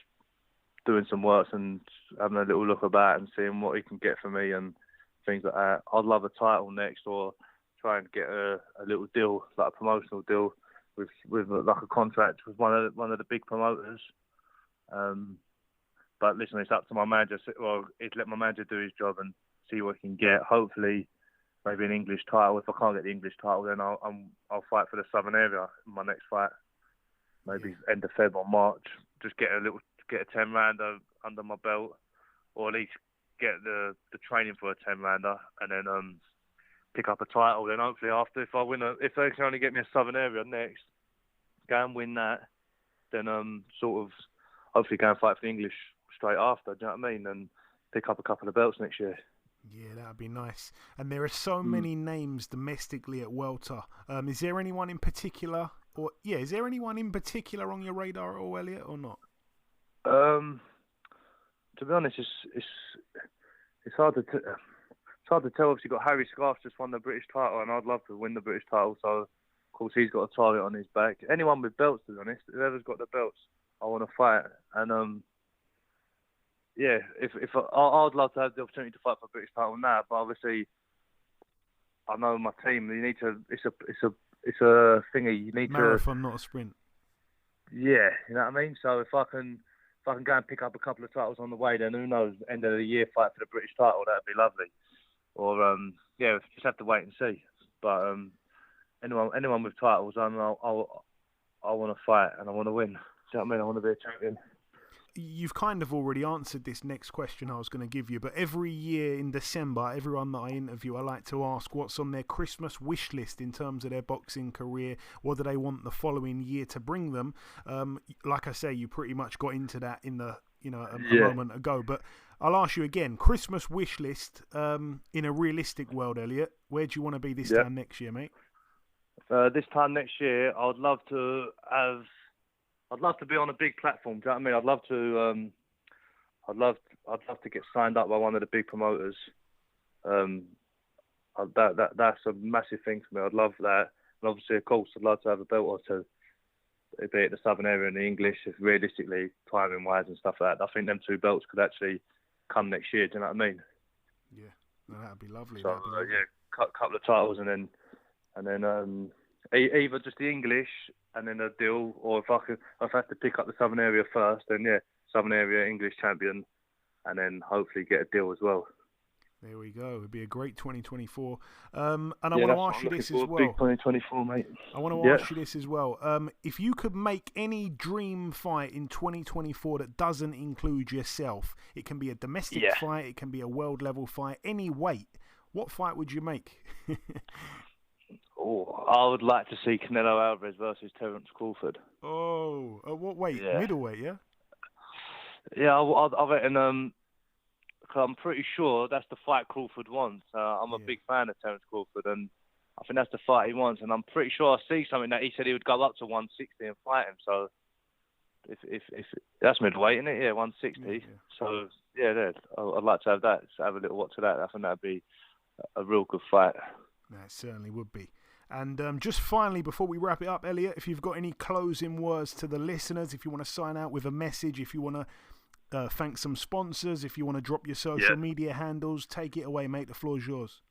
doing some work and having a little look about and seeing what he can get for me and things like that. I'd love a title next, or try and get a little deal, like a promotional deal with like a contract with one of the big promoters. But listen, it's up to my manager. Well, he'd let my manager do his job and see what I can get. Hopefully, maybe an English title. If I can't get the English title, then I'll fight for the Southern area in my next fight. Maybe end of Feb or March. Just get a 10-rounder under my belt, or at least get the training for a 10-rounder, and then pick up a title. Then hopefully after, if they can only get me a Southern area next, go and win that. Then sort of hopefully go and fight for the English straight after. Do you know what I mean? And pick up a couple of belts next year. Yeah, that'd be nice. And there are so many names domestically at welter. Is there anyone in particular, is there anyone in particular on your radar at all, Elliot, or not? To be honest, it's hard to tell. Obviously, you've got Harry Scarf just won the British title, and I'd love to win the British title. So, of course, he's got a target on his back. Anyone with belts, to be honest, whoever's got the belts, I want to fight. And if I'd love to have the opportunity to fight for a British title now, but obviously, I know my team. You need to. It's a thingy. You need marathon, not a sprint. Yeah, you know what I mean. So if I can go and pick up a couple of titles on the way, then who knows? End of the year, fight for the British title. That'd be lovely. Or just have to wait and see. But anyone with titles, I want to fight and I want to win. Do you know what I mean? I want to be a champion. You've kind of already answered this next question I was going to give you, but every year in December, everyone that I interview, I like to ask what's on their Christmas wish list in terms of their boxing career. What do they want the following year to bring them? Like I say, you pretty much got into that in a moment ago, but I'll ask you again, Christmas wish list in a realistic world, Elliot. Where do you want to be this time next year, mate? This time next year, I'd love to be on a big platform. Do you know what I mean? I'd love to get signed up by one of the big promoters. That's a massive thing for me. I'd love that. And obviously, of course, I'd love to have a belt or two, be it the Southern area and the English, if realistically, timing wise and stuff like that. I think them two belts could actually come next year. Do you know what I mean? Yeah, that'd be lovely. So couple of titles and then either just the English and then a deal, or if I have to pick up the Southern area first, then Southern area English champion, and then hopefully get a deal as well. There we go. It'd be a great 2024. And I want to ask you this as well. Big 2024, mate. I want to ask you this as well. If you could make any dream fight in 2024 that doesn't include yourself, it can be a domestic fight, it can be a world level fight, any weight, what fight would you make? I would like to see Canelo Alvarez versus Terence Crawford. Oh, what weight? Yeah. Middleweight, yeah? Yeah, I reckon, cause I'm pretty sure that's the fight Crawford wants. I'm a big fan of Terence Crawford, and I think that's the fight he wants. And I'm pretty sure I see something that he said he would go up to 160 and fight him. So if that's middleweight, isn't it? Yeah, 160. Yeah. So I'd like to have that. So have a little watch of that. I think that'd be a real good fight. That certainly would be. And just finally, before we wrap it up, Elliot, if you've got any closing words to the listeners, if you want to sign out with a message, if you want to thank some sponsors, if you want to drop your social media handles, take it away, mate. The floor's yours.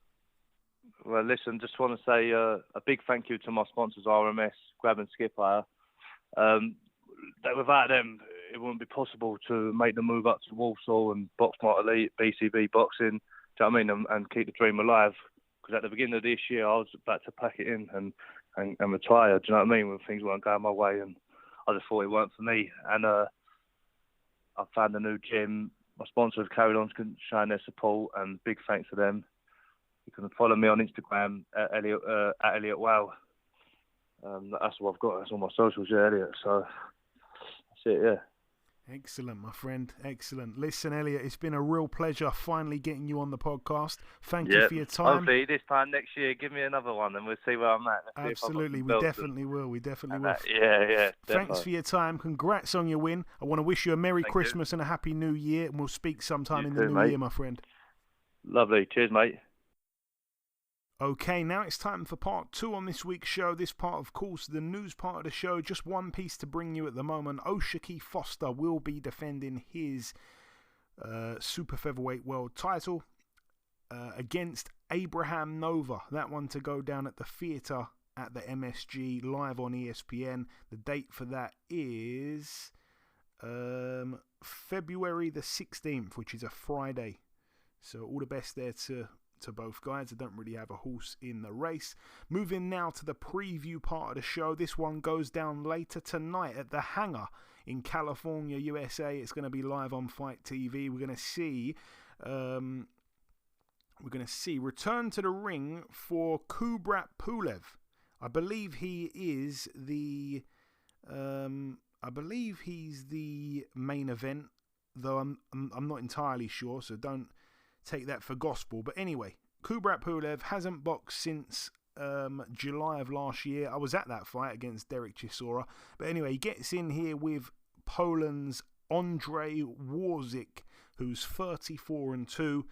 Well, listen, just want to say a big thank you to my sponsors, RMS, Grab and Skip Hire. Without them, it wouldn't be possible to make the move up to Walsall and BoxSmart Elite, BCB Boxing, do you know what I mean, and keep the dream alive. Because at the beginning of this year, I was about to pack it in and retire. Do you know what I mean? When things weren't going my way, and I just thought it weren't for me. And I found a new gym. My sponsors carried on showing their support, and big thanks to them. You can follow me on Instagram at Elliot Whale. That's what I've got. That's all my socials, Elliot. So that's it, yeah. Excellent, my friend. Excellent. Listen, Elliot, it's been a real pleasure finally getting you on the podcast. Thank you for your time. Hopefully this time next year, give me another one and we'll see where I'm at. Absolutely. We definitely will. We definitely will. Yeah. Thanks for your time. Congrats on your win. I want to wish you a Merry Christmas and a Happy New Year, and we'll speak sometime in the new year, my friend. Lovely. Cheers, mate. Okay, now it's time for part 2 on this week's show. This part, of course, the news part of the show. Just one piece to bring you at the moment. Oshaki Foster will be defending his super featherweight world title against Abraham Nova. That one to go down at the theatre at the MSG, live on ESPN. The date for that is February the 16th, which is a Friday. So all the best there to both guys. I don't really have a horse in the race. Moving now to the preview part of the show. This one goes down later tonight at the Hangar in California, USA. It's going to be live on Fight TV. We're going to see return to the ring for Kubrat Pulev. I believe he's the main event, though I'm not entirely sure, so don't take that for gospel. But anyway, Kubrat Pulev hasn't boxed since July of last year. I was at that fight against Derek Chisora. But anyway, he gets in here with Poland's Andrzej Warzik, who's 34-2.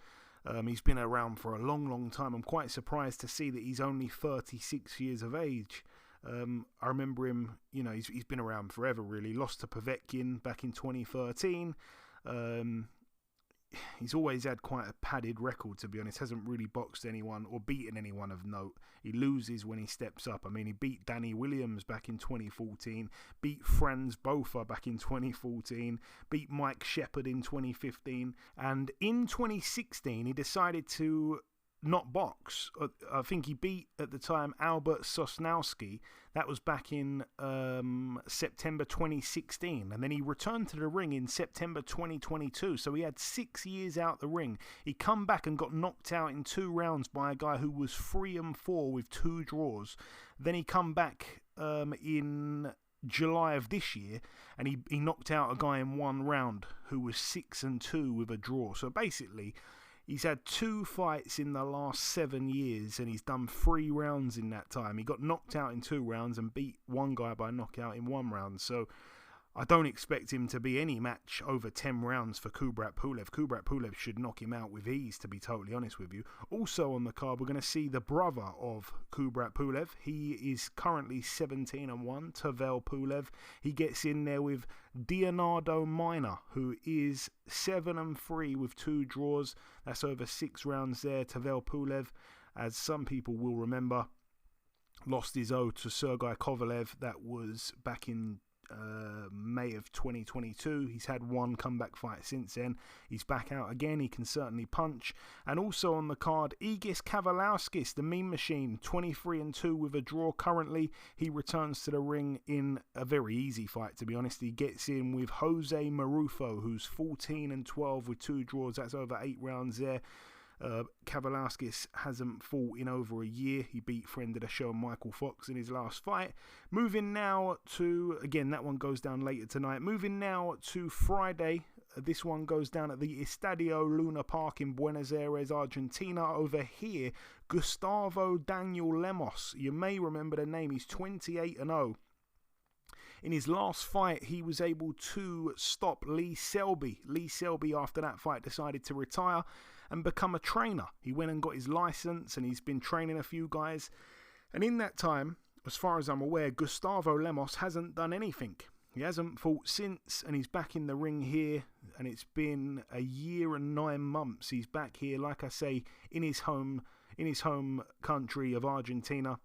He's been around for a long time. I'm quite surprised to see that he's only 36 years of age. I remember him, he's been around forever, really. Lost to Povetkin back in 2013. He's always had quite a padded record, to be honest. Hasn't really boxed anyone or beaten anyone of note. He loses when he steps up. I mean, he beat Danny Williams back in 2014, beat Franz Botha back in 2014, beat Mike Shepard in 2015, and in 2016 he decided to not box. I think he beat, at the time, Albert Sosnowski. That was back in September 2016. And then he returned to the ring in September 2022. So he had 6 years out the ring. He come back and got knocked out in 2 rounds by a guy who was 3-4 with 2 draws. Then he come back in July of this year, and he knocked out a guy in 1 round who was 6-2 with a draw. So basically, he's had 2 fights in the last 7 years, and he's done 3 rounds in that time. He got knocked out in 2 rounds and beat one guy by knockout in 1 round. So I don't expect him to be any match over 10 rounds for Kubrat Pulev. Kubrat Pulev should knock him out with ease, to be totally honest with you. Also on the card, we're going to see the brother of Kubrat Pulev. He is currently 17-1, Tavel Pulev. He gets in there with Leonardo Minor, who is 7-3 with 2 draws. That's over 6 rounds there. Tavel Pulev, as some people will remember, lost his O to Sergei Kovalev. That was back in May of 2022. He's had 1 comeback fight since then. He's back out again. He can certainly punch. And also on the card, Egis Kavalauskas, the Mean Machine, 23-2 with a draw currently. He returns to the ring in a very easy fight, to be honest. He gets in with Jose Marufo, who's 14-12 with 2 draws. That's over 8 rounds there. Kavalauskas hasn't fought in over a year. He beat friend of the show Michael Fox in his last fight. Moving now to, again, that one goes down later tonight. Moving now to Friday. This one goes down at the Estadio Luna Park in Buenos Aires, Argentina. Over here, Gustavo Daniel Lemos. You may remember the name. He's 28-0. In his last fight, he was able to stop Lee Selby. Lee Selby, after that fight, decided to retire and become a trainer. He went and got his license, and he's been training a few guys. And in that time, as far as I'm aware, Gustavo Lemos hasn't done anything. He hasn't fought since, and he's back in the ring here, and it's been a year and 9 months. He's back here, like I say, in his home country of Argentina.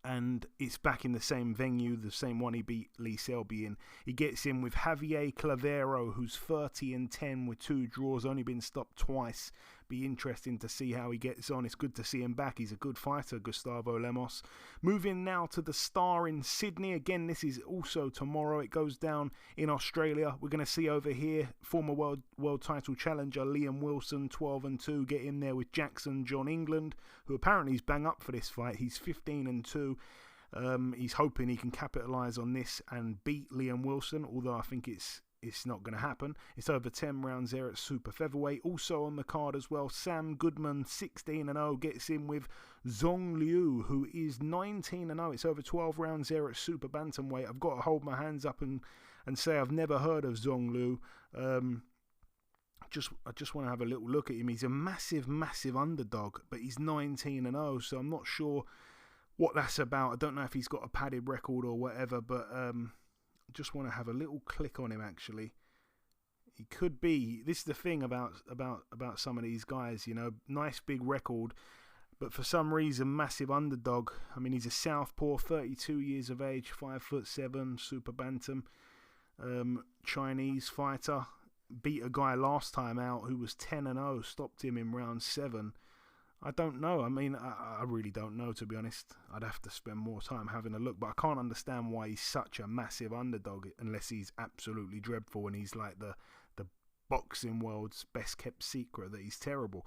And it's back in the same venue, the same one he beat Lee Selby in. He gets in with Javier Clavero, who's 30-10 with 2 draws, only been stopped twice. Be interesting to see how he gets on. It's good to see him back. He's a good fighter, Gustavo Lemos. Moving now to the Star in Sydney. Again, this is also tomorrow. It goes down in Australia. We're going to see over here former world title challenger Liam Wilson, 12-2, get in there with Jackson John England, who apparently is bang up for this fight. He's 15-2. He's hoping he can capitalise on this and beat Liam Wilson, although I think it's not going to happen. It's over 10 rounds there at super featherweight. Also on the card as well, Sam Goodman, 16-0, gets in with Zhong Liu, who is 19-0. It's over 12 rounds there at super bantamweight. I've got to hold my hands up and say I've never heard of Zhong Liu. I just want to have a little look at him. He's a massive underdog, but he's 19-0, so I'm not sure what that's about. I don't know if he's got a padded record or whatever, but just want to have a little click on him. Actually, he could be. This is the thing about some of these guys, nice big record, but for some reason massive underdog. I mean, he's a southpaw, 32 years of age, 5'7", super bantam, Chinese fighter. beat a guy last time out who was 10-0, stopped him in round 7. I don't know. I mean, I really don't know, to be honest. I'd have to spend more time having a look, but I can't understand why he's such a massive underdog unless he's absolutely dreadful and he's like the boxing world's best kept secret that he's terrible.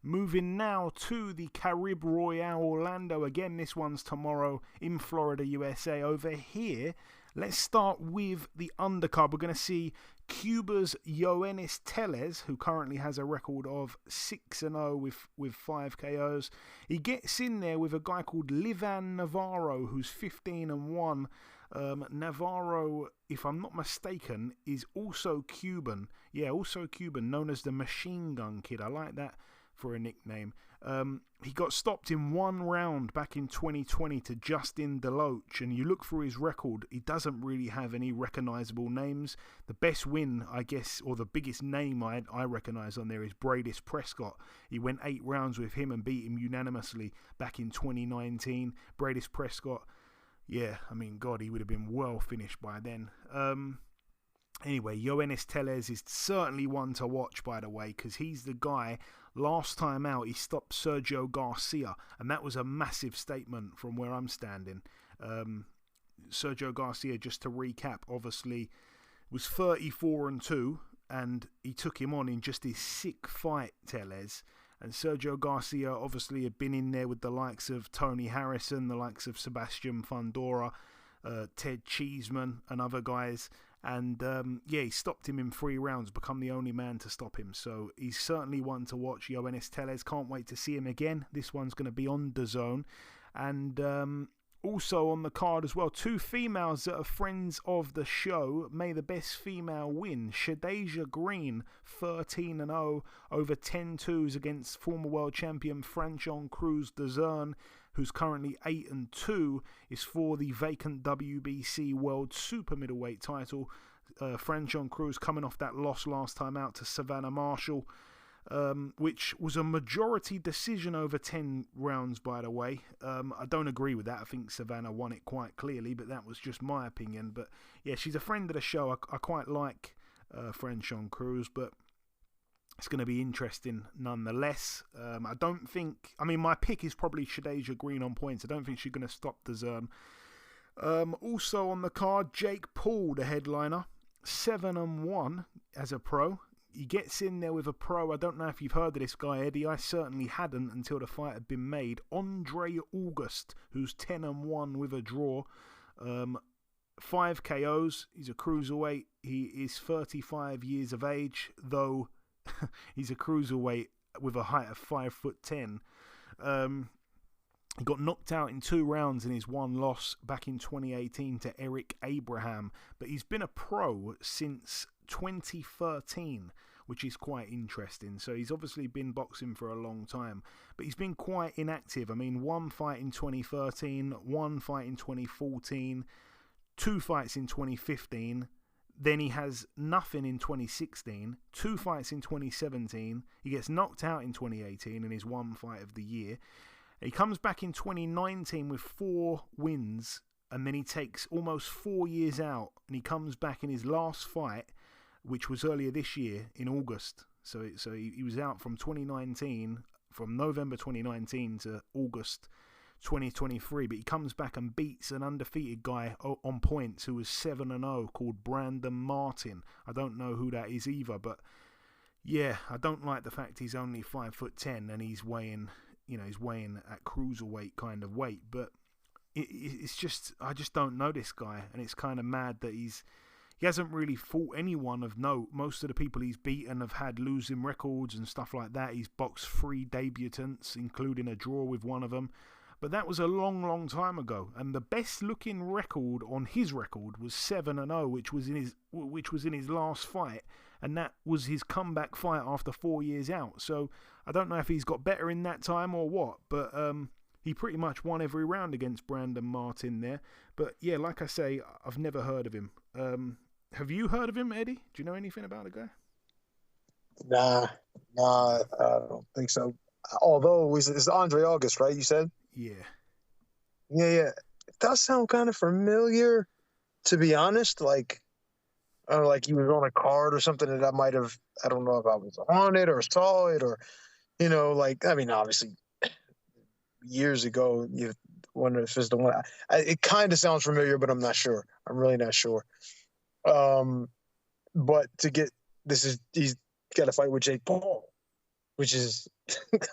Moving now to the Carib Royale Orlando. Again, this one's tomorrow in Florida, USA. Over here, let's start with the undercard. We're going to see Cuba's Yoenis Tellez, who currently has a record of 6-0 with 5 KOs. He gets in there with a guy called Livan Navarro, who's 15-1. Navarro, if I'm not mistaken, is also Cuban. Yeah, also Cuban, known as the Machine Gun Kid. I like that for a nickname. He got stopped in 1 round back in 2020 to Justin Deloach, and you look through his record, he doesn't really have any recognisable names. The best win, I guess, or the biggest name I recognise on there is Bradis Prescott. He went 8 rounds with him and beat him unanimously back in 2019. Bradis Prescott, yeah, I mean, God, he would have been well finished by then. Anyway, Yoenis Tellez is certainly one to watch, by the way, because he's the guy, last time out, he stopped Sergio Garcia, and that was a massive statement from where I'm standing. Sergio Garcia, just to recap, obviously, was 34-2, and he took him on in just his 6th fight, Tellez. And Sergio Garcia obviously had been in there with the likes of Tony Harrison, the likes of Sebastian Fundora, Ted Cheeseman, and other guys. And he stopped him in 3 rounds, become the only man to stop him. So he's certainly one to watch, Yoenis Tellez. Can't wait to see him again. This one's going to be on DAZN. And also on the card as well, 2 females that are friends of the show. May the best female win. Shadeja Green, 13-0 over 10-2s against former world champion Franchon Cruz DAZN, who's currently 8-2, is for the vacant WBC World Super Middleweight title. Franchon Cruz coming off that loss last time out to Savannah Marshall, which was a majority decision over 10 rounds, by the way. I don't agree with that. I think Savannah won it quite clearly, but that was just my opinion. But yeah, she's a friend of the show. I quite like Franchon Cruz, but it's going to be interesting nonetheless. My pick is probably Shadeja Green on points. I don't think she's going to stop DAZN. Also on the card, Jake Paul, the headliner, 7-1 as a pro. He gets in there with a pro. I don't know if you've heard of this guy, Eddie. I certainly hadn't until the fight had been made. Andre August, who's 10-1 with a draw. 5 KOs. He's a cruiserweight. He is 35 years of age, though he's a cruiserweight with a height of 5'10". He got knocked out in 2 rounds in his 1 loss back in 2018 to Eric Abraham, but he's been a pro since 2013, which is quite interesting. So he's obviously been boxing for a long time, but he's been quite inactive. I mean, 1 fight in 2013, 1 fight in 2014, 2 fights in 2015. Then he has nothing in 2016, 2 fights in 2017. He gets knocked out in 2018 in his 1 fight of the year. He comes back in 2019 with 4 wins, and then he takes almost 4 years out, and he comes back in his last fight, which was earlier this year in August. So he was out from 2019, from November 2019 to August 2023, but he comes back and beats an undefeated guy on points who was 7-0 called Brandon Martin. I don't know who that is either, but yeah, I don't like the fact he's only 5'10" and he's weighing at cruiserweight kind of weight. But it's just, I just don't know this guy, and it's kind of mad that he hasn't really fought anyone of note. Most of the people he's beaten have had losing records and stuff like that. He's boxed 3 debutants, including a draw with one of them. But that was a long, long time ago, and the best-looking record on his record was 7-0, which was in his last fight, and that was his comeback fight after 4 years out. So I don't know if he's got better in that time or what, but he pretty much won every round against Brandon Martin there. But yeah, like I say, I've never heard of him. Have you heard of him, Eddie? Do you know anything about the guy? Nah, I don't think so. Although it's Andre August, right? You said. Yeah. It does sound kind of familiar, to be honest. Like, I don't know, like he was on a card or something that I don't know if I was on it or saw it or, like, I mean, obviously years ago, you wonder if it's the one. It kind of sounds familiar, but I'm not sure. I'm really not sure. But he's got to fight with Jake Paul, which is,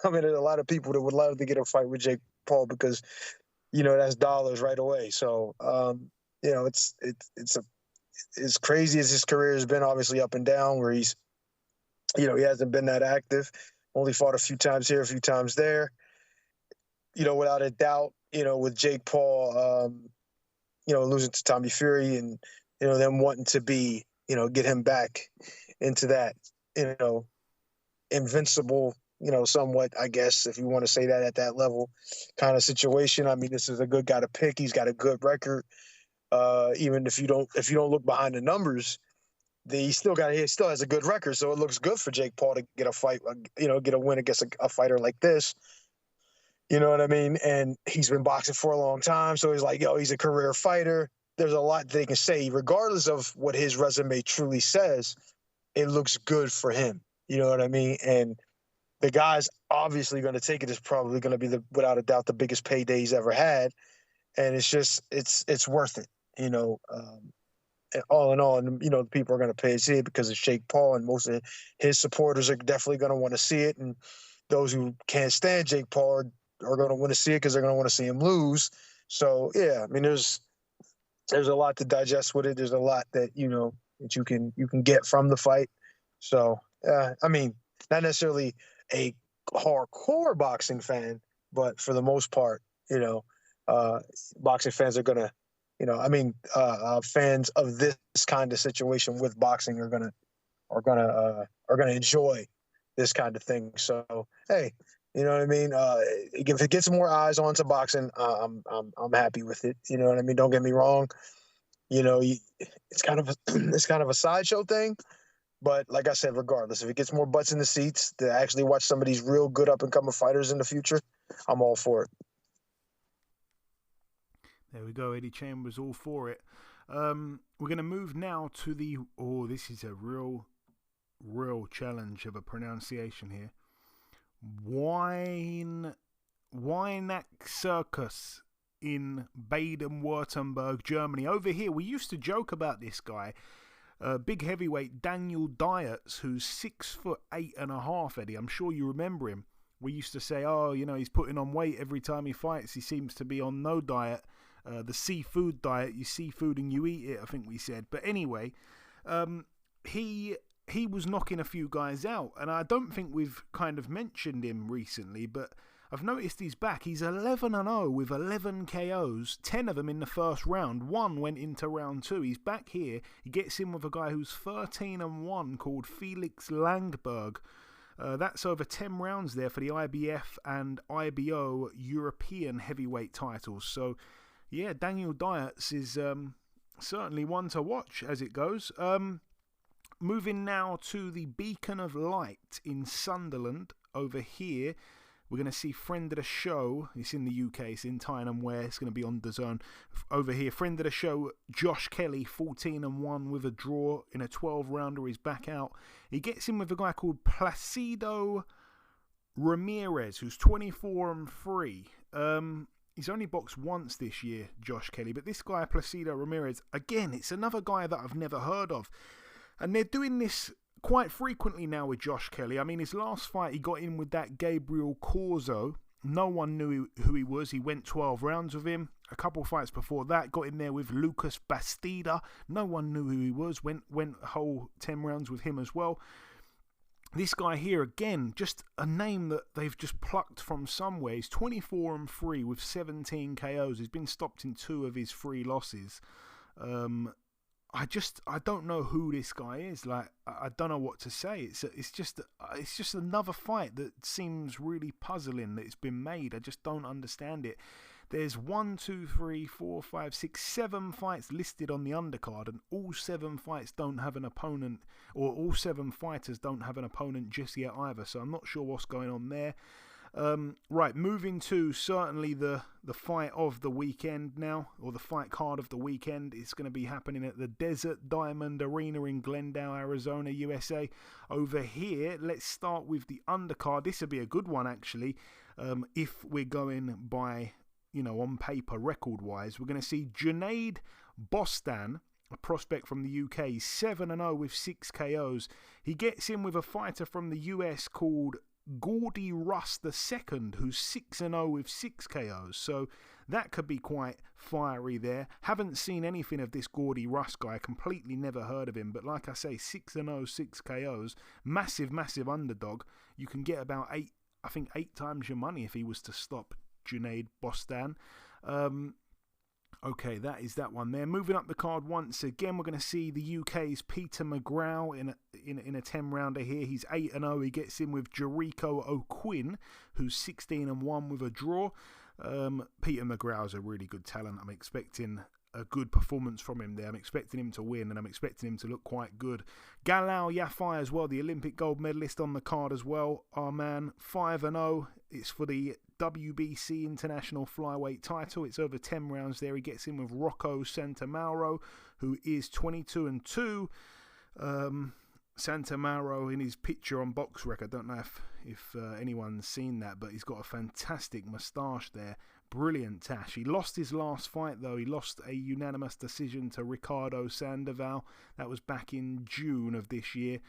I mean, there's a lot of people that would love to get a fight with Jake Paul because, that's dollars right away. So, it's as crazy as his career has been, obviously up and down, where he's, he hasn't been that active, only fought a few times here, a few times there. Without a doubt, with Jake Paul, losing to Tommy Fury and, them wanting to be, get him back into that, invincible, somewhat, I guess, if you want to say that at that level kind of situation. I mean, this is a good guy to pick. He's got a good record. Even if you don't look behind the numbers, he still has a good record. So it looks good for Jake Paul to get a fight, get a win against a fighter like this. You know what I mean? And he's been boxing for a long time. So he's like, he's a career fighter. There's a lot they can say, regardless of what his resume truly says. It looks good for him. You know what I mean? And the guy's obviously going to take it. It's probably going to be without a doubt, the biggest payday he's ever had. And it's just, it's worth it. All in all, and people are going to pay to see it because it's Jake Paul, and most of his supporters are definitely going to want to see it. And those who can't stand Jake Paul are going to want to see it because they're going to want to see him lose. So yeah, I mean, there's a lot to digest with it. There's a lot that that you can get from the fight. So I mean, not necessarily a hardcore boxing fan, but for the most part, boxing fans are going to. Fans of this kind of situation with boxing are gonna enjoy this kind of thing. So hey, you know what I mean. If it gets more eyes onto boxing, I'm happy with it. You know what I mean. Don't get me wrong. It's kind of a sideshow thing, but like I said, regardless, if it gets more butts in the seats to actually watch some of these real good up and coming fighters in the future, I'm all for it. There we go, Eddie Chambers, all for it. We're going to move now to this is a real challenge of a pronunciation here. Weihnacht Circus in Baden-Württemberg, Germany. Over here, we used to joke about this guy, big heavyweight Daniel Dietz, who's 6'8.5", Eddie. I'm sure you remember him. We used to say, he's putting on weight every time he fights. He seems to be on no diet. The seafood diet, you see food and you eat it, I think we said. But anyway, he was knocking a few guys out, and I don't think we've kind of mentioned him recently, but I've noticed he's back. He's 11-0 with 11 KOs, 10 of them in the first round. 1 went into round 2. He's back here. He gets in with a guy who's 13-1 called Felix Langberg. That's over 10 rounds there for the IBF and IBO European heavyweight titles. So yeah, Daniel Dietz is certainly one to watch as it goes. Moving now to the Beacon of Light in Sunderland. Over here, we're going to see friend of the show. It's in the UK. It's in Tyneham Ware. It's going to be on DAZN. Over here, friend of the show, Josh Kelly, 14-1 with a draw in a 12-rounder. He's back out. He gets in with a guy called Placido Ramirez, who's 24-3. He's only boxed once this year, Josh Kelly. But this guy, Placido Ramirez, again, it's another guy that I've never heard of. And they're doing this quite frequently now with Josh Kelly. I mean, his last fight, he got in with that Gabriel Corzo. No one knew who he was. He went 12 rounds with him. A couple fights before that, got in there with Lucas Bastida. No one knew who he was. Went a whole 10 rounds with him as well. This guy here, again, just a name that they've just plucked from somewhere. He's 24-3 with 17 KOs. He's been stopped in 2 of his 3 losses. I don't know who this guy is. Like, I don't know what to say. It's just another fight that seems really puzzling that it's been made. I just don't understand it. There's 1, 2, 3, 4, 5, 6, 7 fights listed on the undercard, and all 7 fights don't have an opponent, or all 7 fighters don't have an opponent just yet either. So I'm not sure what's going on there. Right, moving to certainly the fight of the weekend now, or the fight card of the weekend. It's going to be happening at the Desert Diamond Arena in Glendale, Arizona, USA. Over here, let's start with the undercard. This will be a good one, actually, if we're going by, on paper, record-wise. We're going to see Junaid Bostan, a prospect from the UK, 7-0 with 6 KOs. He gets in with a fighter from the US called Gordy Russ II, who's 6-0 with 6 KOs. So that could be quite fiery there. Haven't seen anything of this Gordy Russ guy. Completely never heard of him. But like I say, 6-0, 6 KOs. Massive, massive underdog. You can get about 8 times your money if he was to stop Junaid Bostan. Okay, that is that one there. Moving up the card once again, we're going to see the UK's Peter McGraw in a 10-rounder here. He's 8-0. He gets in with Jericho O'Quinn, who's 16-1 with a draw. Peter McGraw is a really good talent. I'm expecting a good performance from him there. I'm expecting him to win, and I'm expecting him to look quite good. Galal Yafai as well, the Olympic gold medalist on the card as well. Our man, 5-0. It's for the WBC International Flyweight title. It's over 10 rounds there. He gets in with Rocco Santamauro, who is 22-2. Santamauro, in his picture on BoxRec, I don't know if anyone's seen that, but he's got a fantastic moustache there. Brilliant tash. He lost his last fight, though. He lost a unanimous decision to Ricardo Sandoval. That was back in June of this year.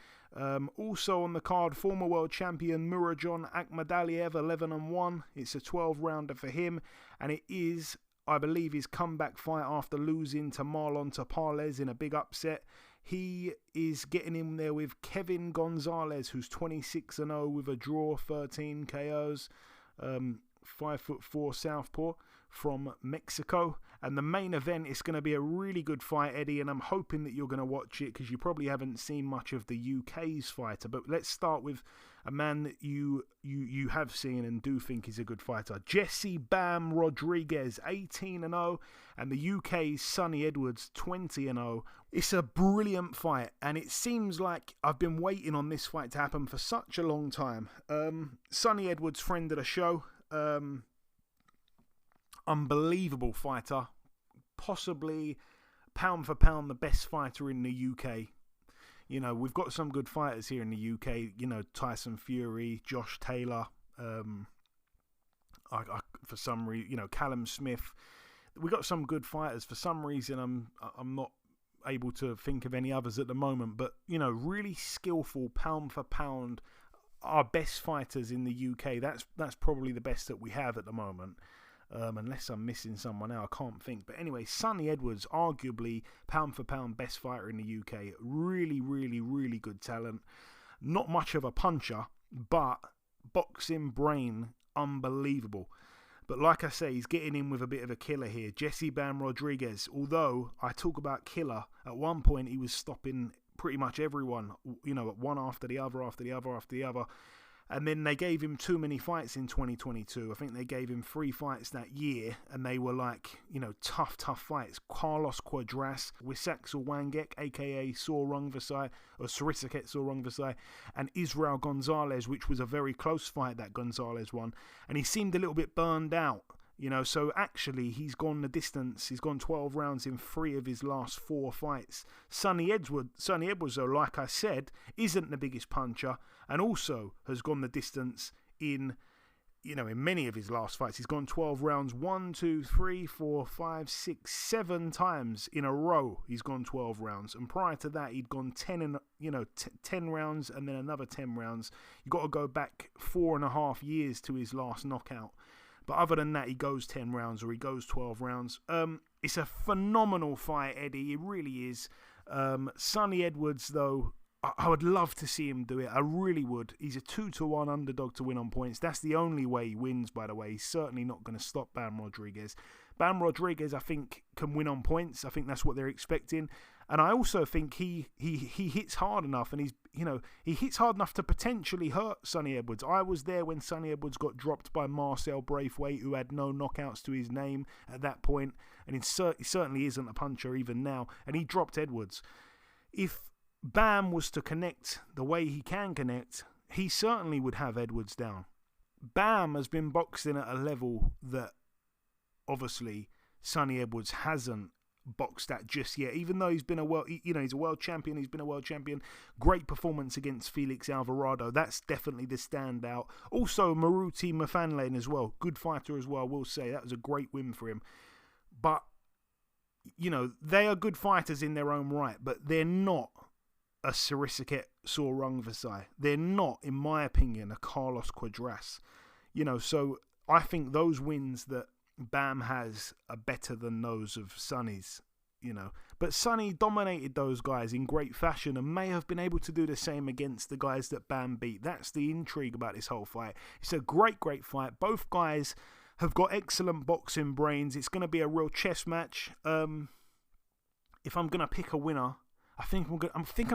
Also on the card, former world champion Murajon Akhmadaliev, 11-1. It's a 12-rounder for him, and it is, I believe, his comeback fight after losing to Marlon Tapales in a big upset. He is getting in there with Kevin Gonzalez, who's 26-0 with a draw, 13 KOs. 5'4" southpaw from Mexico. And the main event is going to be a really good fight, Eddie, and I'm hoping that you're going to watch it because you probably haven't seen much of the UK's fighter. But let's start with a man that you have seen and do think is a good fighter. Jesse Bam Rodriguez, 18-0, and the UK's Sonny Edwards, 20-0. It's a brilliant fight, and it seems like I've been waiting on this fight to happen for such a long time. Sonny Edwards, friend of the show, unbelievable fighter, possibly pound for pound the best fighter in the UK. We've got some good fighters here in the UK. Tyson Fury, Josh Taylor, for some reason, Callum Smith. We've got some good fighters. For some reason, I'm not able to think of any others at the moment. But really skillful, pound for pound, our best fighters in the UK. That's probably the best that we have at the moment. Unless I'm missing someone now, I can't think. But anyway, Sonny Edwards, arguably pound for pound best fighter in the UK. Really, really, really good talent. Not much of a puncher, but boxing brain, unbelievable. But like I say, he's getting in with a bit of a killer here. Jesse Bam Rodriguez, although I talk about killer, at one point he was stopping pretty much everyone, one after the other, after the other, after the other. And then they gave him too many fights in 2022. I think they gave him 3 fights that year, and they were tough fights. Carlos Cuadras, Wisaksel Wangek, aka Sorongvasai, or Sarisaket Sorongvasai, and Israel Gonzalez, which was a very close fight that Gonzalez won. And he seemed a little bit burned out. So actually he's gone the distance. He's gone 12 rounds in 3 of his last 4 fights. Sonny Edwards, though, like I said, isn't the biggest puncher, and also has gone the distance in many of his last fights. He's gone 12 rounds, 1, 2, 3, 4, 5, 6, 7 times in a row. He's gone 12 rounds, and prior to that, he'd gone 10 rounds and then another 10 rounds. You got to go back 4.5 years to his last knockout. But other than that, he goes 10 rounds or he goes 12 rounds. It's a phenomenal fight, Eddie. It really is. Sonny Edwards, though, I would love to see him do it. I really would. He's a 2-1 underdog to win on points. That's the only way he wins, by the way. He's certainly not going to stop Bam Rodriguez. Bam Rodriguez, I think, can win on points. I think that's what they're expecting. And I also think he hits hard enough, and he hits hard enough to potentially hurt Sonny Edwards. I was there when Sonny Edwards got dropped by Marcel Braithwaite, who had no knockouts to his name at that point, and he certainly isn't a puncher even now, and he dropped Edwards. If Bam was to connect the way he can connect, he certainly would have Edwards down. Bam has been boxing at a level that obviously Sonny Edwards hasn't boxed at just yet, even though he's been he's a world champion. He's been a world champion. Great performance against Felix Alvarado. That's definitely the standout. Also, Maruti Mafanlane as well. Good fighter as well, I will say. That was a great win for him. But, they are good fighters in their own right, but they're not a Sarisiket Sorungvasai. They're not, in my opinion, a Carlos Cuadras. So I think those wins that Bam has are better than those of Sonny's, But Sonny dominated those guys in great fashion and may have been able to do the same against the guys that Bam beat. That's the intrigue about this whole fight. It's a great fight. Both guys have got excellent boxing brains. It's going to be a real chess match. If I'm going to pick a winner, I think I'm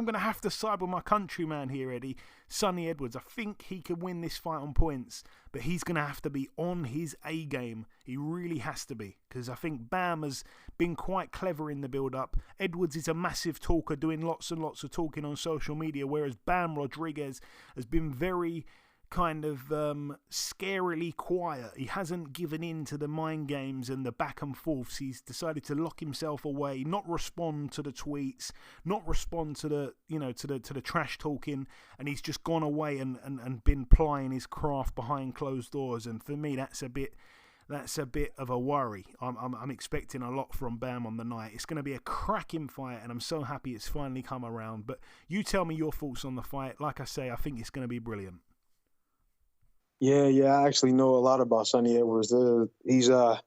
going to have to side with my countryman here, Eddie. Sonny Edwards. I think he can win this fight on points, but he's going to have to be on his A game. He really has to be, because I think Bam has been quite clever in the build-up. Edwards is a massive talker, doing lots and lots of talking on social media, whereas Bam Rodriguez has been very kind of scarily quiet. He hasn't given in to the mind games and the back and forths. He's decided to lock himself away, not respond to the tweets, not respond to the to the trash talking, and he's just gone away and been plying his craft behind closed doors. And for me, that's a bit of a worry. I'm expecting a lot from Bam on the night. It's going to be a cracking fight, and I'm so happy it's finally come around. But you tell me your thoughts on the fight. Like I say, I think it's going to be brilliant. Yeah, I actually know a lot about Sonny Edwards. He's been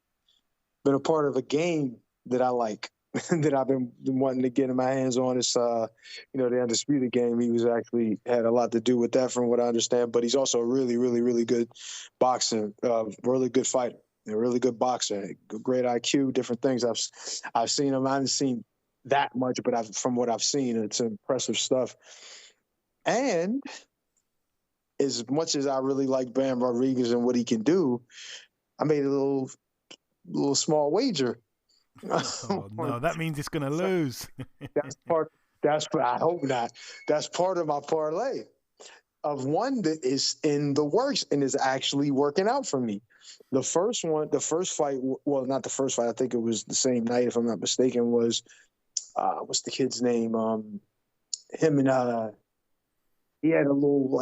a part of a game that I like, that I've been wanting to get in my hands on. It's the undisputed game. He was actually had a lot to do with that, from what I understand. But he's also a really, really, really good boxer, really good fighter, a really good boxer, great IQ, different things. I've seen him. I haven't seen that much, but from what I've seen, it's impressive stuff. And as much as I really like Bam Rodriguez and what he can do, I made a little small wager. Oh, no, that means it's going to lose. I hope not. That's part of my parlay of one that is in the works and is actually working out for me. The first fight, well, not the first fight, I think it was the same night, if I'm not mistaken, was, what's the kid's name? Him and, he had a little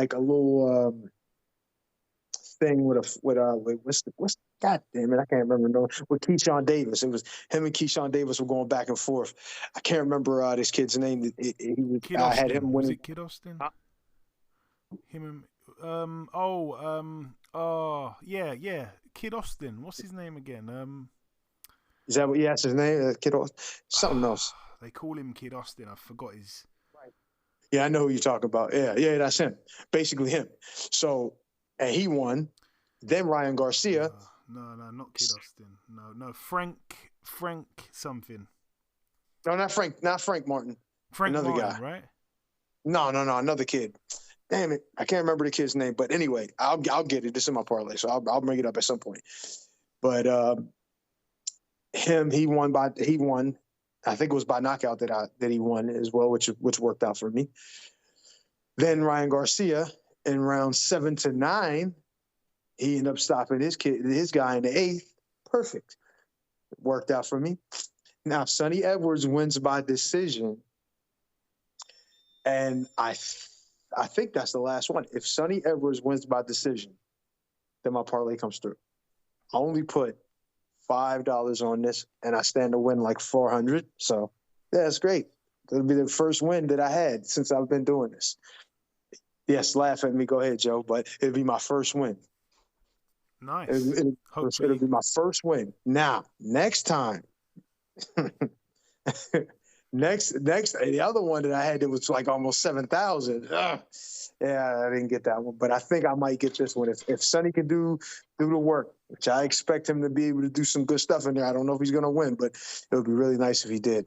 thing with what's God damn it, I can't remember. No, with Keyshawn Davis. It was him and Keyshawn Davis were going back and forth. I can't remember this kid's name. I had him winning. Was it Kid Austin? Him and yeah, Kid Austin. What's his name again? Is that what? Yeah, that's his name. Kid Austin. Something else. They call him Kid Austin. I forgot his. Yeah, I know who you're talking about. Yeah, that's him. Basically him. So, and he won. Then Ryan Garcia. No, not Kid Austin. No, Frank something. No, not Frank Martin. Another Martin, guy. Right? No, another kid. Damn it, I can't remember the kid's name. But anyway, I'll get it. This is my parlay, so I'll bring it up at some point. But he won. I think it was by knockout that he won as well, which worked out for me. Then Ryan Garcia in round 7 to 9, he ended up stopping his guy in the 8th. Perfect. Worked out for me. Now Sonny Edwards wins by decision, and I think that's the last one. If Sonny Edwards wins by decision, then my parlay comes through. I only put $5 on this, and I stand to win like 400. So, yeah, that's great. It'll be the first win that I had since I've been doing this. Yes, laugh at me. Go ahead, Joe. But it'll be my first win. Nice. It'll be my first win. Now, next time, the other one that I had that was like almost 7,000. Yeah, I didn't get that one, but I think I might get this one if Sonny can do the work, which I expect him to be able to do some good stuff in there. I don't know if he's going to win, but it would be really nice if he did.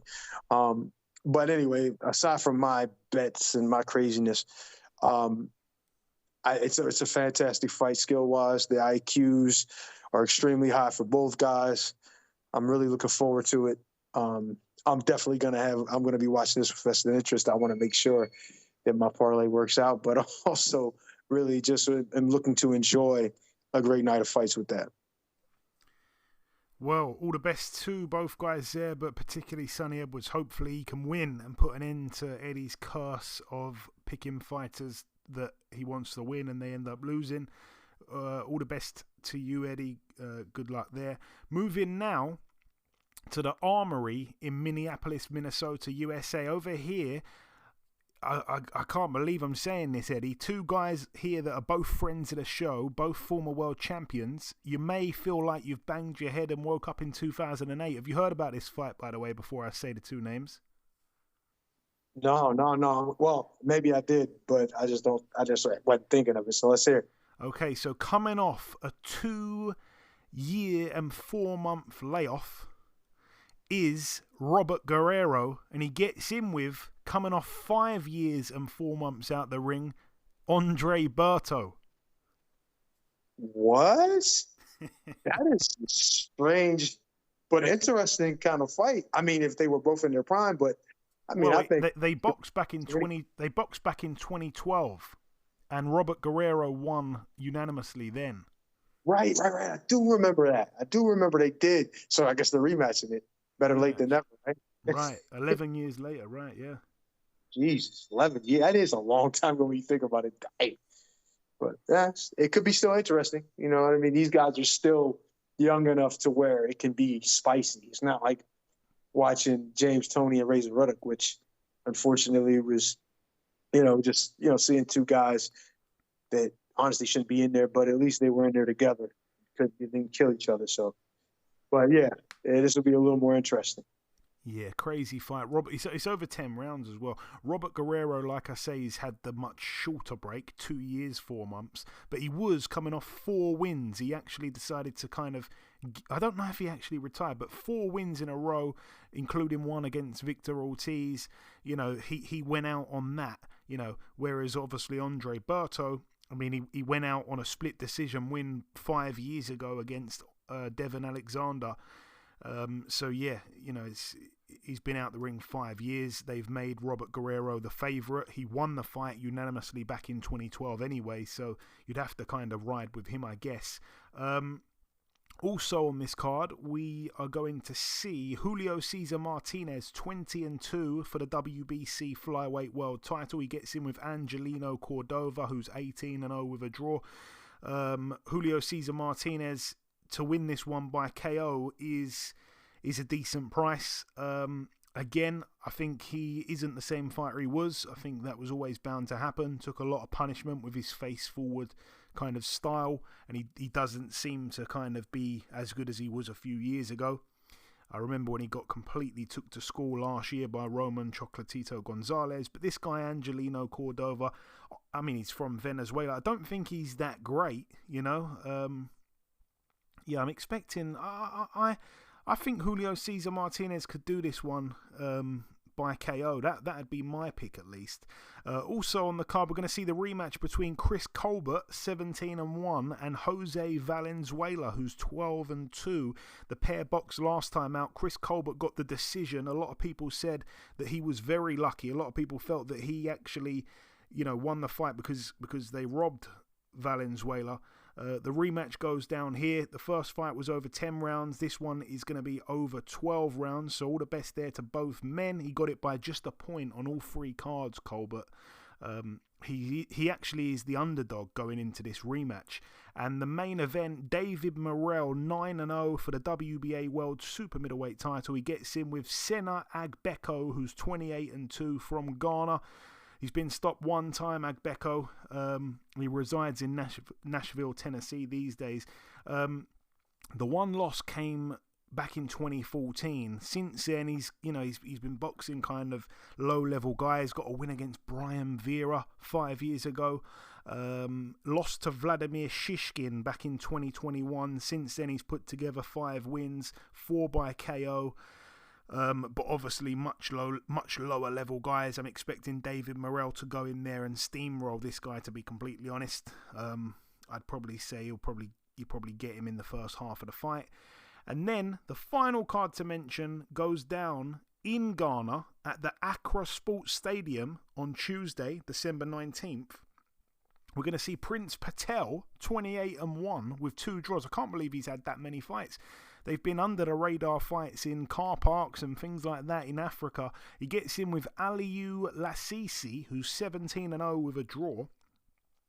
But anyway, aside from my bets and my craziness, it's a fantastic fight skill wise. The IQs are extremely high for both guys. I'm really looking forward to it. I'm definitely going to be watching this with vested interest. I want to make sure that my parlay works out, but also really just am looking to enjoy a great night of fights with that. Well, all the best to both guys there, but particularly Sonny Edwards. Hopefully he can win and put an end to Eddie's curse of picking fighters that he wants to win and they end up losing. All the best to you, Eddie. Good luck there. Moving now to the Armory in Minneapolis, Minnesota, USA. Over here, I can't believe I'm saying this, Eddie. Two guys here that are both friends of the show, both former world champions. You may feel like you've banged your head and woke up in 2008. Have you heard about this fight, by the way, before I say the two names? No. Well, maybe I did, but I just wasn't thinking of it. So let's hear it. Okay, so coming off a 2-year and 4-month layoff is Robert Guerrero, and he gets in with, coming off 5 years and 4 months out the ring, Andre Berto. What? That is a strange but interesting kind of fight. I mean, if they were both in their prime, but I mean, I think they boxed back in 2012, and Robert Guerrero won unanimously then. Right. I do remember that. I do remember they did. So I guess they're rematching it. Better late than never, right? Right. 11 years later, right, yeah. Jesus, 11 years. That is a long time ago when you think about it. Dang. But it could be still interesting. You know what I mean? These guys are still young enough to where it can be spicy. It's not like watching James Toney and Razor Ruddock, which unfortunately was, just seeing two guys that honestly shouldn't be in there, but at least they were in there together because they didn't kill each other. So, but yeah, this will be a little more interesting. Yeah, crazy fight. It's over 10 rounds as well. Robert Guerrero, like I say, he's had the much shorter break, 2 years, 4 months, but he was coming off 4 wins. He actually decided to I don't know if he actually retired, but 4 wins in a row, including one against Victor Ortiz. He went out on that, whereas obviously Andre Berto, I mean, he went out on a split decision win 5 years ago against Devin Alexander. So yeah, he's been out the ring 5 years. They've made Robert Guerrero the favourite. He won the fight unanimously back in 2012 anyway, so you'd have to kind of ride with him, I guess. Also on this card, we are going to see Julio Cesar Martinez, 20-2 for the WBC flyweight world title. He gets in with Angelino Cordova, who's 18-0 with a draw. Julio Cesar Martinez, to win this one by KO is a decent price. Again, I think he isn't the same fighter he was. I think that was always bound to happen. Took a lot of punishment with his face forward kind of style, and he doesn't seem to kind of be as good as he was a few years ago. I remember when he got completely took to school last year by Roman Chocolatito Gonzalez, but this guy Angelino Cordova, I mean, he's from Venezuela. I don't think he's that great, Yeah, I'm expecting. I think Julio Cesar Martinez could do this one by KO. That'd be my pick at least. Also on the card, we're going to see the rematch between Chris Colbert, 17-1, and Jose Valenzuela, who's 12-2. The pair boxed last time out. Chris Colbert got the decision. A lot of people said that he was very lucky. A lot of people felt that he actually, won the fight because they robbed Valenzuela. The rematch goes down here. The first fight was over 10 rounds. This one is going to be over 12 rounds. So all the best there to both men. He got it by just a point on all 3 cards, Colbert. He actually is the underdog going into this rematch. And the main event, David Morrell, 9-0 for the WBA World Super Middleweight title. He gets in with Sena Agbeko, who's 28-2 from Ghana. He's been stopped one time, Agbeko. He resides in Nashville, Tennessee these days. The one loss came back in 2014. Since then, he's been boxing kind of low-level guys. Got a win against Brian Vera 5 years ago. Lost to Vladimir Shishkin back in 2021. Since then, he's put together 5 wins, 4 by KO. But obviously much lower level guys. I'm expecting David Morrell to go in there and steamroll this guy, to be completely honest. I'd probably say you probably get him in the first half of the fight. And then the final card to mention goes down in Ghana at the Accra Sports Stadium on Tuesday, December 19th. We're going to see Prince Patel 28-1 with 2 draws. I can't believe he's had that many fights. They've been under the radar fights in car parks and things like that in Africa. He gets in with Aliou Lassisi, who's 17-0 with a draw.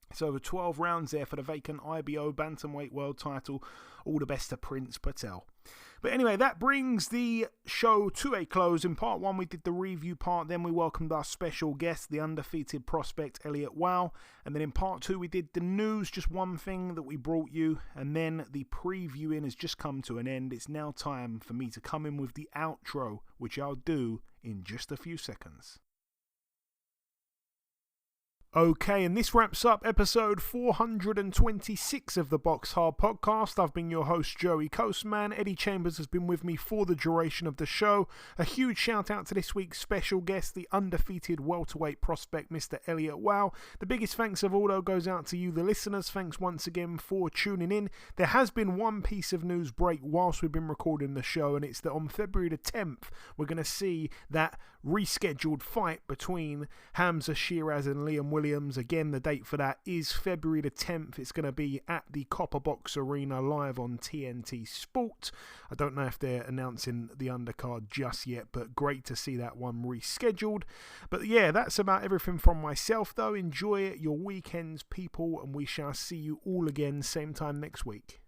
It's over 12 rounds there for the vacant IBO Bantamweight World title. All the best to Prince Patel. But anyway, that brings the show to a close. In part 1, we did the review part. Then we welcomed our special guest, the undefeated prospect, Elliot Whale. And then in part 2, we did the news, just one thing that we brought you. And then the previewing has just come to an end. It's now time for me to come in with the outro, which I'll do in just a few seconds. Okay, and this wraps up episode 426 of the BoxHard Podcast. I've been your host, Joey Coastman. Eddie Chambers has been with me for the duration of the show. A huge shout out to this week's special guest, the undefeated welterweight prospect, Mr. Elliot Whale. The biggest thanks of all, though, goes out to you, the listeners. Thanks once again for tuning in. There has been one piece of news break whilst we've been recording the show, and it's that on February the 10th, we're going to see that rescheduled fight between Hamza Shiraz and Liam Williams. Again, the date for that is February the 10th. It's going to be at the Copper Box Arena live on TNT Sport. I don't know if they're announcing the undercard just yet, but great to see that one rescheduled. But yeah, that's about everything from myself, though. Enjoy your weekends, people, and we shall see you all again same time next week.